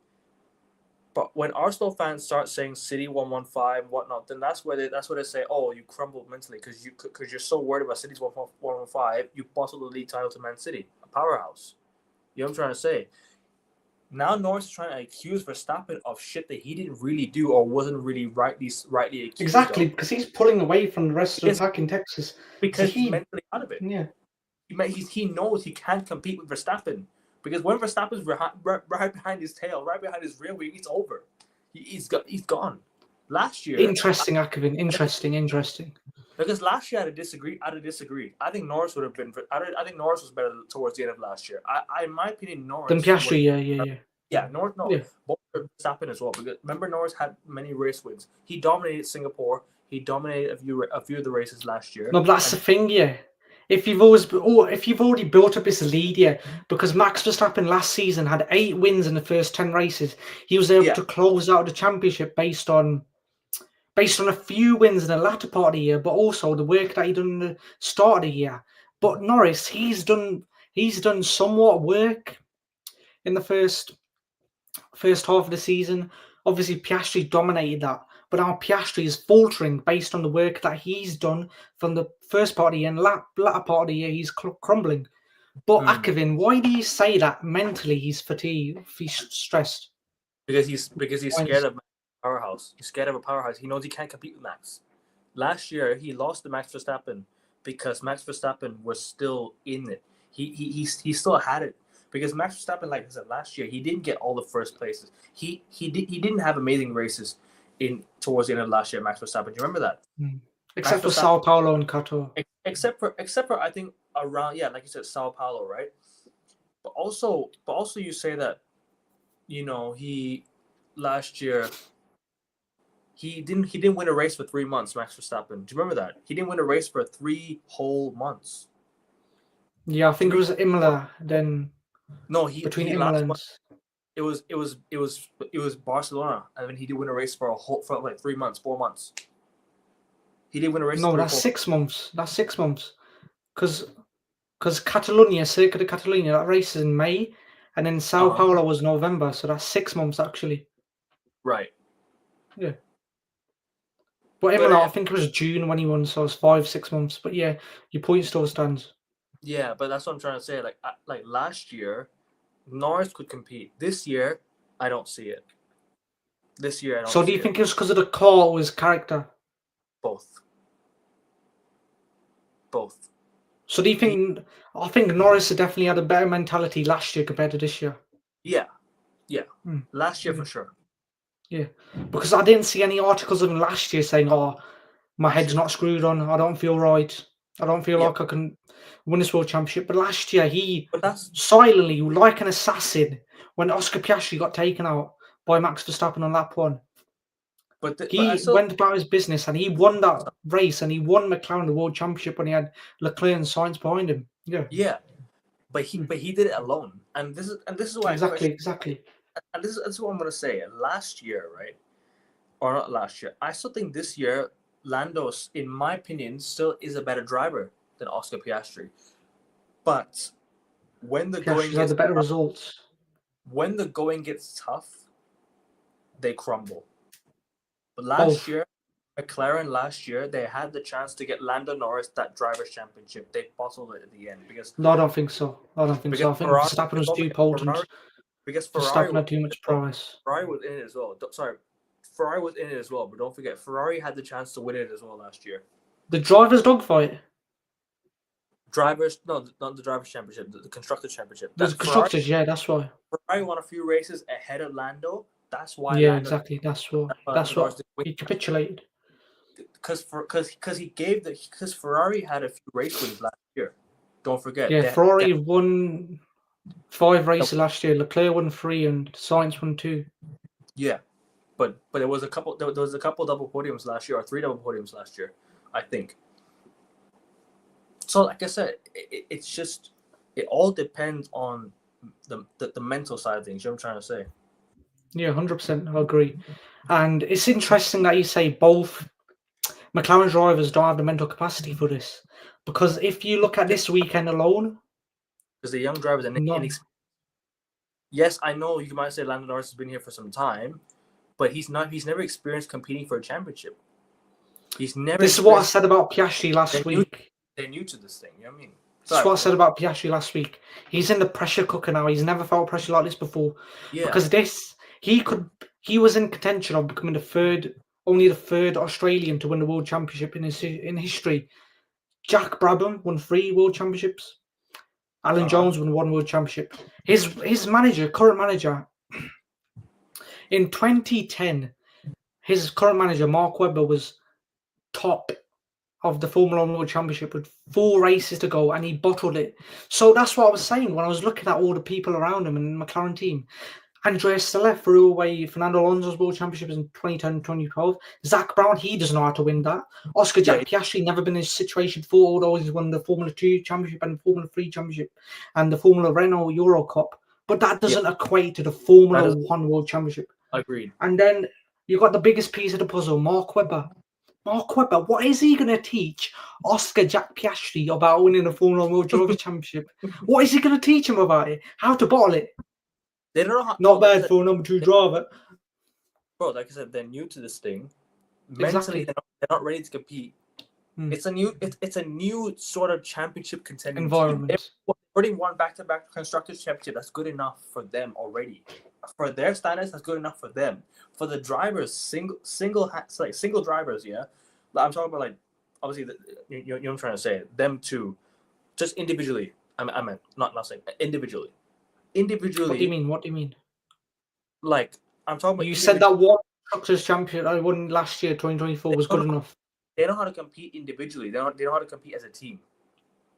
But when Arsenal fans start saying City 115 and whatnot, then that's where they say, oh, you crumbled mentally because you're so worried about City's 115, you bottled the league title to Man City, a powerhouse. You know what I'm trying to say? Now Norris is trying to accuse Verstappen of shit that he didn't really do or wasn't really rightly accused. Exactly, because he's pulling away from the rest of the pack in Texas. Because he's mentally out of it. Yeah. He knows he can't compete with Verstappen. Because when Verstappen's right behind his tail, right behind his rear wing, it's over. He's gone. Last year, Interesting, Akovin. Interesting. because last year I'd have disagreed. I think Norris would have been. I think Norris was better towards the end of last year. In my opinion, Norris. Then Piastri, was, yeah, Norris. No, Yeah. both Verstappen as well. Because remember, Norris had many race wins. He dominated Singapore. He dominated a few of the races last year. No, but that's the thing, yeah. If you've already built up this lead, yeah, because Max Verstappen last season had 8 wins in the first 10 races, he was able to close out the championship based on a few wins in the latter part of the year, but also the work that he done in the start of the year. But Norris, he's done somewhat work in the first half of the season. Obviously, Piastri dominated that, but now Piastri is faltering based on the work that he's done from the first part of the year, and latter part of the year he's crumbling. But Akovin, why do you say that mentally he's fatigued, he's stressed? Because he's scared of powerhouse. He's scared of a powerhouse. He knows he can't compete with Max. Last year he lost to Max Verstappen because Max Verstappen was still in it. He still had it. Because Max Verstappen, like I said, last year he didn't get all the first places. He didn't have amazing races towards the end of last year. Max Verstappen, do you remember that? Except for Sao Paulo and Qatar. Except for I think around like you said, Sao Paulo, right? But also you say that, he last year he didn't win a race for 3 months. Max Verstappen, do you remember that? He didn't win a race for 3 whole months. Yeah, I think it was Imola. Then no, between Imola and it was Barcelona, and then he did win a race for like 3 months, 4 months. He did win a race. No, that's 6 months. That's 6 months, because Catalonia, Circuit de Catalunya, that race is in May, and then Sao Paulo was November, so that's 6 months actually. Right. Yeah. But Imola, I think it was June when he won, so it's 5-6 months. But yeah, your point still stands. Yeah, but that's what I'm trying to say. Like last year, Norris could compete. This year, I don't see it. This year, I don't. So do you think it's because of the car or his character? Both. So do you think? I think Norris definitely had a better mentality last year compared to this year. Yeah. Last year for sure. Yeah, because I didn't see any articles of him last year saying, "Oh, my head's not screwed on. I don't feel right. I don't feel like I can win this world championship." But last year, he silently, like an assassin, when Oscar Piastri got taken out by Max Verstappen on lap 1. He went about his business and he won that race, and he won McLaren the world championship when he had Leclerc and Sainz behind him. Yeah, but he did it alone, and this is why exactly. And this is what I'm gonna say. Last year, right, or not last year? I still think this year Lando, in my opinion, still is a better driver than Oscar Piastri. But when the going gets the better results, when the going gets tough, they crumble. But last year, McLaren they had the chance to get Lando Norris that drivers' championship. They bottled it at the end because. No, I don't think so. I think Verstappen was too potent. Because Verstappen had too much prowess. Ferrari was in it as well. Ferrari was in it as well, but don't forget, Ferrari had the chance to win it as well last year. The drivers' dogfight? No, not the drivers' championship, the constructors' championship. The constructors, yeah, that's why. Ferrari won a few races ahead of Lando. That's why. Yeah, exactly. That's why. He capitulated. Because Ferrari had a few race wins last year. Don't forget. Yeah, Ferrari won 5 races last year. Leclerc won 3 and Sainz won 2. Yeah, but there was a couple. There was a couple double podiums last year, or 3 double podiums last year, I think. So, like I said, it's just it all depends on the mental side of things. You know what I'm trying to say? Yeah, 100%. I agree. And it's interesting that you say both McLaren drivers don't have the mental capacity for this, because if you look at this weekend alone, because the young drivers are inexperienced. Yes, I know you might say Lando Norris has been here for some time, but he's never experienced competing for a championship. This is what I said about Piastri last week. They're new to this thing. You know what I mean? That's what I said about Piastri last week. He's in the pressure cooker now. He's never felt pressure like this before. Yeah. Because he was in contention of becoming only the third Australian to win the world championship in history. Jack Brabham won 3 world championships. Alan Jones won 1 world championship. His current manager, in 2010, his current manager, Mark Webber, was top of the Formula One World Championship with 4 races to go, and he bottled it. So that's what I was saying when I was looking at all the people around him in the McLaren team. Andrea Stella threw away Fernando Alonso's World Championships in 2010 2012. Zach Brown, he doesn't know how to win that. Oscar Jack Piastri never been in this situation before, although he's won the Formula 2 Championship and the Formula 3 Championship and the Formula Renault Euro Cup. But that doesn't equate to the Formula 1 World Championship. Agreed. And then you got the biggest piece of the puzzle, Mark Webber. Mark Webber, what is he going to teach Oscar Jack Piastri about winning the Formula 1 World Drivers' Championship? What is he going to teach him about it? How to bottle it? They don't know how. Not bad for a number 2 driver. Bro, like I said, they're new to this thing. Exactly. Mentally, they're not ready to compete. It's a new sort of championship contending environment. Team. Already won back-to-back constructors championship. That's good enough for them already. For their standards, that's good enough for them. For the drivers, single drivers, yeah. I'm talking about like obviously you know what I'm trying to say. Them two, just individually. I meant not saying individually. Individually. What do you mean? Like I'm talking about. You said that one constructors championship I won last year, 2024, was good enough. They know how to compete individually. They know how to compete as a team,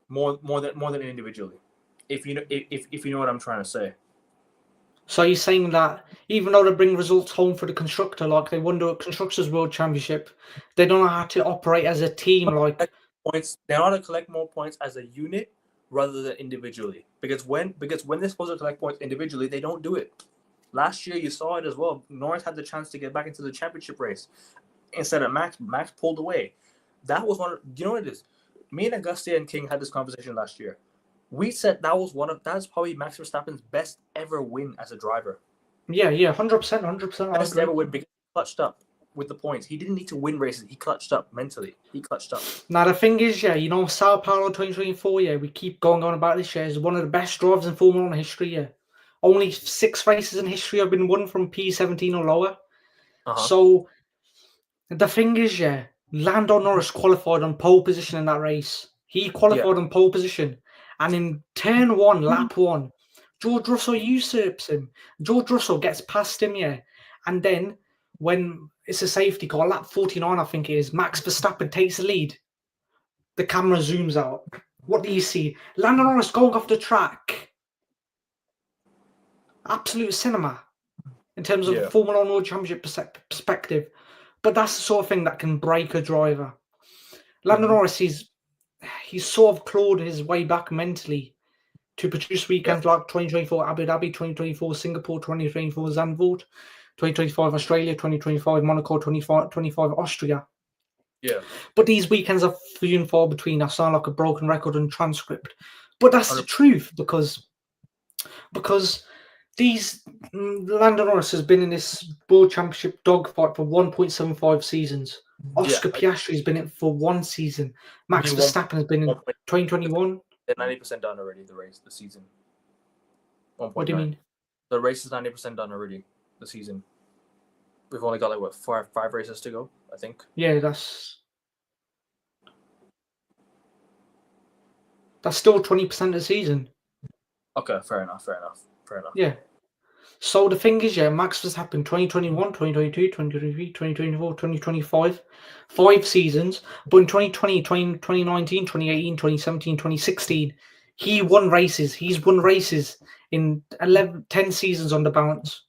more than individually. If you know what I'm trying to say. So you're saying that even though they bring results home for the constructor, like they won the Constructors World Championship, they don't know how to operate as a team. Like points, they know how to collect more points as a unit rather than individually. Because when they're supposed to collect points individually, they don't do it. Last year you saw it as well. Norris had the chance to get back into the championship race. Instead of Max pulled away. That was one. You know what it is? Me and Augusta and King had this conversation last year. We said that's probably Max Verstappen's best ever win as a driver. Yeah, 100%. Best ever win because he clutched up with the points. He didn't need to win races. He clutched up mentally. He clutched up. Now the thing is, Sao Paulo 2024, we keep going on about this. Is one of the best drivers in Formula 1 history. Yeah, only 6 races in history have been won from P17 or lower. So the thing is, Lando Norris qualified on pole position in that race. He qualified on pole position. And in turn 1, lap 1, George Russell usurps him. George Russell gets past him, And then when it's a safety car, lap 49, I think it is, Max Verstappen takes the lead. The camera zooms out. What do you see? Lando Norris going off the track. Absolute cinema in terms of Formula 1 World Championship perspective. But that's the sort of thing that can break a driver. Lando Norris, he's sort of clawed his way back mentally to produce weekends like 2024 Abu Dhabi, 2024 Singapore, 2024 Zandvoort, 2025 Australia, 2025 Monaco, 2025 Austria. Yeah. But these weekends are few and far between. I sound like a broken record and transcript. But that's the truth because Lando Norris has been in this World Championship dogfight for 1.75 seasons. Oscar Piastri has been in it for 1 season. Max Verstappen has been in 2021. They're 90% done already, the season. 1.9. What do you mean? The race is 90% done already, the season. We've only got like, 5 races to go, I think. Yeah, that's still 20% of the season. Okay, fair enough. Yeah. So the thing is, Max Verstappen 2021, 2022, 2023, 2024, 2025, 5 seasons. But in 2020, 2019, 2018, 2017, 2016, he won races. He's won races in 10 seasons on the balance.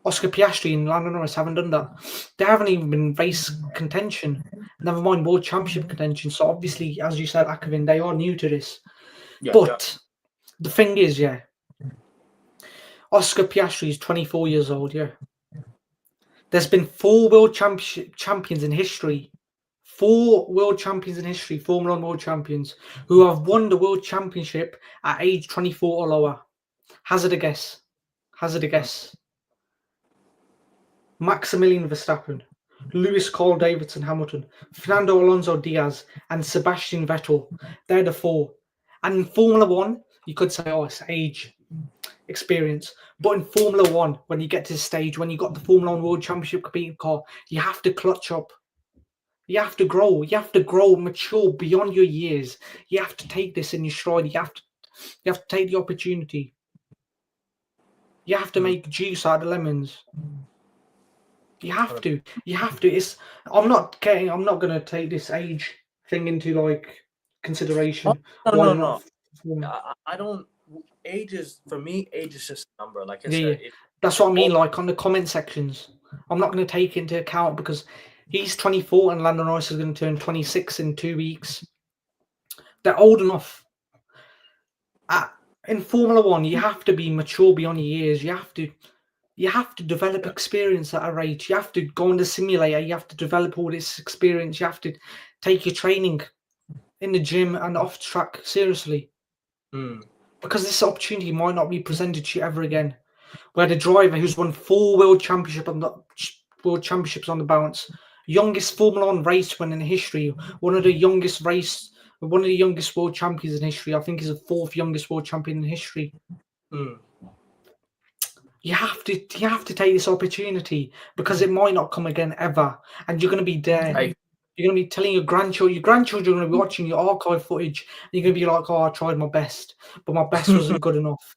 Oscar Piastri and Lando Norris haven't done that. They haven't even been race contention. Never mind World Championship contention. So obviously, as you said, Akavin, they are new to this. But the thing is, Oscar Piastri is 24 years old, There's been 4 world champions in history. 4 world champions in history, Formula 1 world champions, who have won the world championship at age 24 or lower. Hazard a guess. Maximilian Verstappen, Lewis Carl Davidson Hamilton, Fernando Alonso Diaz, and Sebastian Vettel. They're the 4. And in Formula 1, you could say, it's age, experience. But in Formula 1, when you get to the stage, when you got the Formula 1 World Championship competing car, you have to clutch up. You have to grow. You have to grow, mature beyond your years. You have to take this in your stride. You have to take the opportunity. You have to make juice out of lemons. You have to. You have to. I'm not gonna take this age thing into like consideration. No. I don't. Age is for me. Age is just a number. Like I said, That's what I mean. Like on the comment sections, I'm not gonna take it into account because he's 24 and Lando Norris is gonna turn 26 in 2 weeks. They're old enough. In Formula One, you have to be mature beyond your years. You have to develop experience at a rate. You have to go on the simulator. You have to develop all this experience. You have to take your training in the gym and off track seriously. Because this opportunity might not be presented to you ever again. We had a driver who's won 4 world championships on the bounce, youngest Formula One race win in history, one of the youngest world champions in history. I think he's the 4th youngest world champion in history. You have to take this opportunity because it might not come again ever, and you're going to be there. You're going to be telling your grandchildren are going to be watching your archive footage, and you're going to be like, "Oh, I tried my best, but my best wasn't good enough."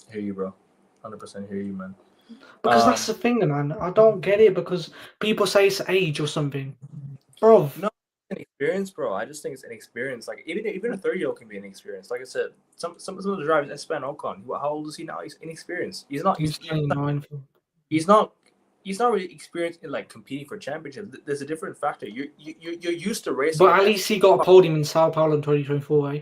Hear you, bro. 100% hear you, man. Because that's the thing, man. I don't get it because people say it's age or something, bro. No, it's an experience, bro. I just think it's an experience. Like even a 30-year-old can be an experience. Like I said, some of the drivers, Esteban Ocon. How old is he now? He's inexperienced. He's 29. He's not really experienced in like competing for championships. There's a different factor. You're used to racing. But at least he got a podium in Sao Paulo in 2024, eh?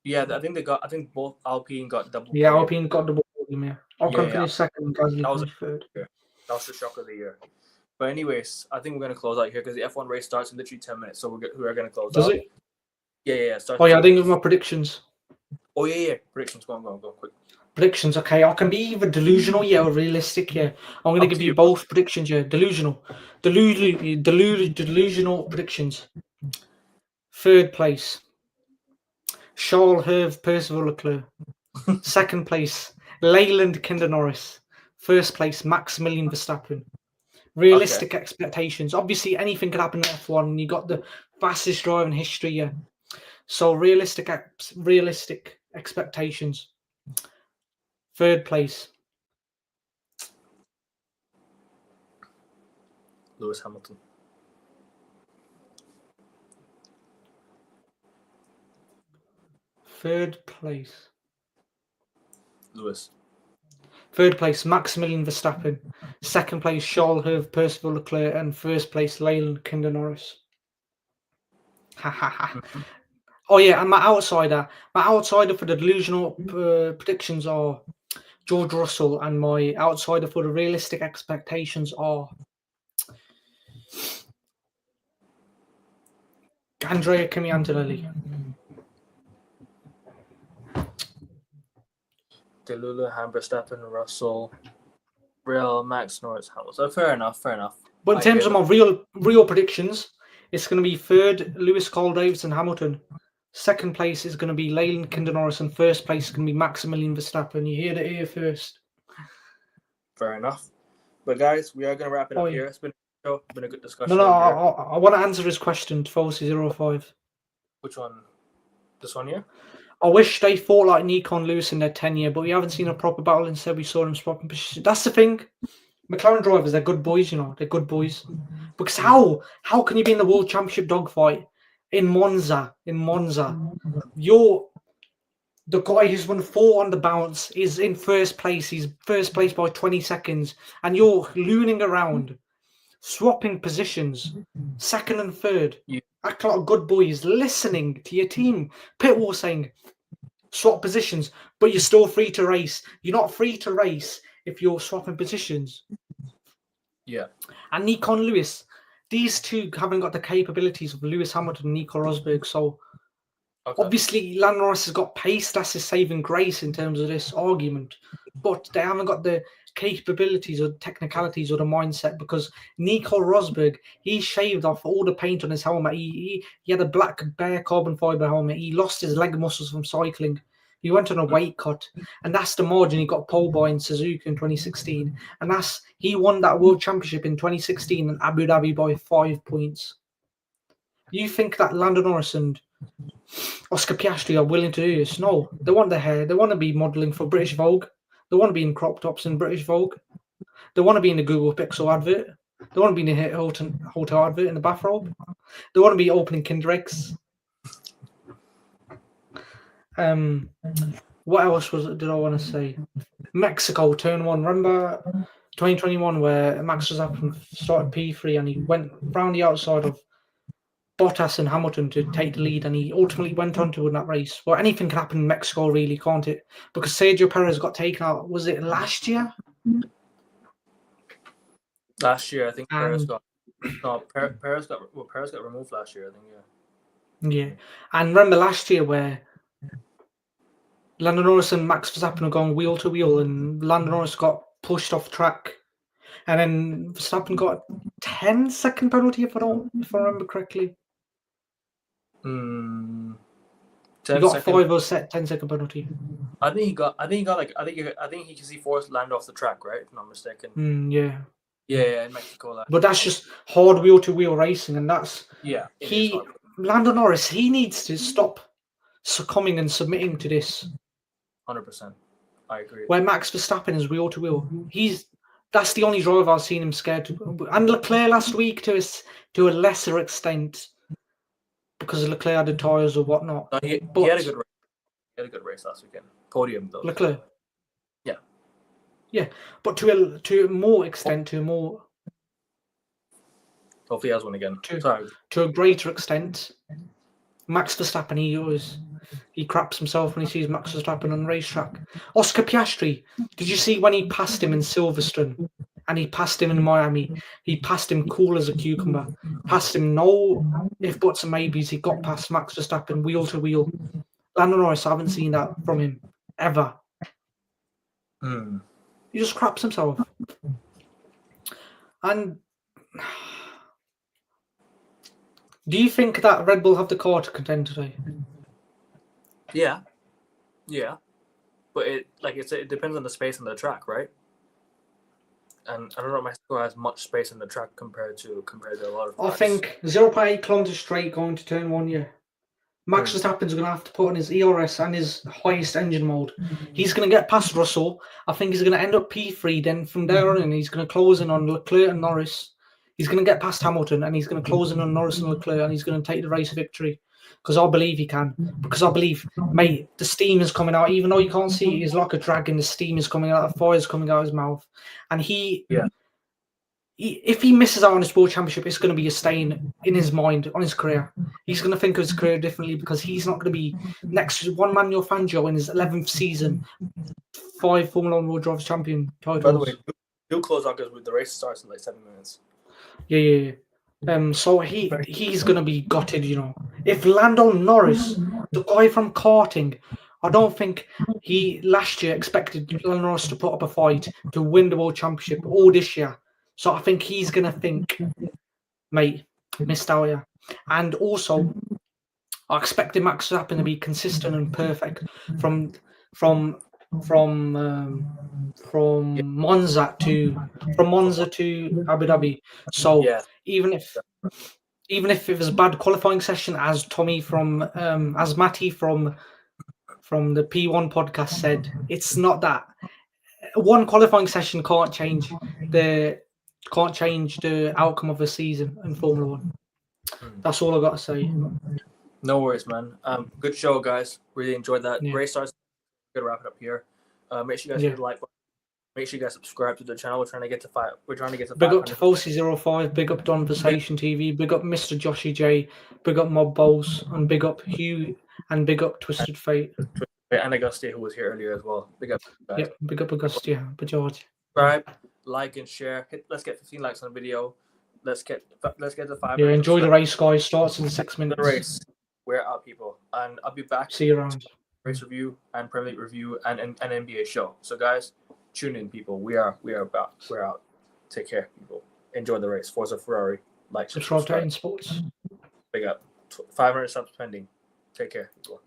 Yeah, I think both Alpine got double. Yeah, Alpine got double podium. Yeah, Ocon finished second. Gasly That was finished third. That was the shock of the year. But anyways, I think we're gonna close out here because the F1 race starts in literally 10 minutes. So we're gonna close. Does out. it? Yeah. Oh yeah, I didn't give my predictions. Oh yeah. Predictions. Go on, quick. Predictions, okay. I can be either delusional, or realistic, I'm going to give you both predictions, Delusional predictions. 3rd place, Charles Herve Percival Leclerc. 2nd place, Leyland Kinder Norris. 1st place, Maximilian Verstappen. Realistic expectations. Obviously, anything could happen in F1. You got the fastest driver in history, So realistic expectations. 3rd place, Lewis Hamilton. 3rd place, Lewis. 3rd place, Maximilian Verstappen. 2nd place, Charles Herve Percival Leclerc, and 1st place, Leyland Kinder Norris. Oh yeah, and my outsider for the delusional predictions are George Russell, and my outsider for the realistic expectations are Andrea Kimi Antonelli. Delulu, Verstappen, Russell, Real, Max, Norris, Hamilton. Fair enough. But in terms of my real predictions, it's going to be 3rd, Lewis, Carl Davidson, Hamilton. 2nd place is going to be Leyland Kinder Norris, and 1st place is going to be Maximilian Verstappen. You heard it here first. Fair enough. But guys, we are going to wrap it up here. It's been a good discussion. No, I want to answer his question, Falsy05. Which one? This one here? I wish they fought like Nico and Lewis in their tenure, but we haven't seen a proper battle. Instead, we saw them swapping positions. That's the thing. McLaren drivers, they're good boys, They're good boys. Because how can you be in the World Championship dogfight in Monza? You're the guy who's won 4 on the bounce is in 1st place. He's 1st place by 20 seconds. And you're looning around, swapping positions, 2nd and 3rd. Act like good boys, listening to your team. Pitwall saying, swap positions, but you're still free to race. You're not free to race if you're swapping positions. Yeah. And Nico and Lewis, these two haven't got the capabilities of Lewis Hamilton and Nico Rosberg. So obviously, Lando Norris has got pace. That's his saving grace in terms of this argument. But they haven't got the capabilities or technicalities or the mindset, because Nico Rosberg, he shaved off all the paint on his helmet. He had a black bare carbon fiber helmet. He lost his leg muscles from cycling. He went on a weight cut, and that's the margin he got pole by in Suzuka in 2016. And he won that World Championship in 2016 in Abu Dhabi by 5 points. You think that Lando Norris and Oscar Piastri are willing to do this? No, they want their hair. They want to be modelling for British Vogue. They want to be in crop tops in British Vogue. They want to be in the Google Pixel advert. They want to be in the hotel advert in the bathrobe. They want to be opening Kinder Eggs. What else did I want to say? Mexico turn 1. Remember 2021 where Max Verstappen started P3 and he went round the outside of Bottas and Hamilton to take the lead, and he ultimately went on to win that race. Well, anything can happen in Mexico, really, can't it? Because Sergio Perez got taken out. Was it last year? Last year, I think Perez got removed last year. I think Yeah, and remember last year where Lando Norris and Max Verstappen were going wheel to wheel, and Lando Norris got pushed off track, and then Verstappen got a 10-second penalty if I remember correctly. yeah. He got 5 or 10-second penalty. I think he forced Lando off the track, right? If I'm not mistaken. Yeah. Yeah, in Mexico. But that's just hard wheel to wheel racing, and that's Lando Norris. He needs to stop succumbing and submitting to this. 100%, I agree. Where Max Verstappen is wheel to wheel, that's the only driver I've seen him scared to. And Leclerc last week to a lesser extent, because Leclerc had the tires or whatnot. No, he had a good race. He had a good race last weekend. Podium though. Leclerc. Yeah, but to a more extent, hopefully he has one again. To a greater extent, Max Verstappen, he craps himself when he sees Max Verstappen on the racetrack. Oscar Piastri, did you see when he passed him in Silverstone and he passed him in Miami? He passed him cool as a cucumber. Passed him no if buts and maybes. He got past Max Verstappen wheel to wheel. Lando Norris, I haven't seen that from him ever. He just craps himself. And do you think that Red Bull have the car to contend today? Yeah, but it depends on the space on the track, right? And I don't know if Mexico has much space in the track compared to a lot of tracks. I think 0.8 kilometers straight going to turn 1. Yeah, Max Verstappen's going to have to put on his ERS and his highest engine mode. He's going to get past Russell. I think he's going to end up P3. Then from there on, he's going to close in on Leclerc and Norris. He's going to get past Hamilton, and he's going to close in on Norris and Leclerc, and he's going to take the race victory. Because I believe he can. Because I believe, mate, the steam is coming out. Even though you can't see it, he's like a dragon. The steam is coming out. The fire is coming out of his mouth. And if he misses out on his World Championship, it's going to be a stain in his mind, on his career. He's going to think of his career differently because he's not going to be next to one Manuel Fangio in his 11th season, 5 Formula 1 World Drivers' Champion titles. By the way, he'll close out because the race starts in like 7 minutes. Yeah. So he's going to be gutted, you know. If Lando Norris, the guy from karting, I don't think he last year expected Lando Norris to put up a fight to win the World Championship all this year. So I think he's going to think, mate, missed out here. And also, I expected Max Verstappen to be consistent and perfect from Monza to Abu Dhabi. So even if it was a bad qualifying session, as Matty from the P1 podcast said, it's not that one qualifying session can't change the outcome of the season in Formula 1. That's all I got to say. No worries, man. Good show, guys. Really enjoyed that. Race starts. Gonna wrap it up here. Make sure you guys hit the like button. Make sure you guys subscribe to the channel. We're trying to get to 5. Big up to Falsey05. Big up Donversation TV. Big up Mr. Joshy J. Big up Mob Bowls. And big up Hugh. And big up Twisted Fate. And Auguste, who was here earlier as well. Big up, guys. Yep. Big up Auguste. Yeah. But George. Subscribe, like, and share. Let's get 15 likes on the video. Let's get to 5. Yeah. Enjoy the race, guys. Starts in 6 minutes. The race. We're out, people, and I'll be back. See you around. Race review and Premier League review and an NBA show. So guys, tune in, people. We are back. We're out. Take care, people. Enjoy the race. Forza Ferrari. Like, subscribe to In Sports. Big up. 500 subs pending. Take care, people.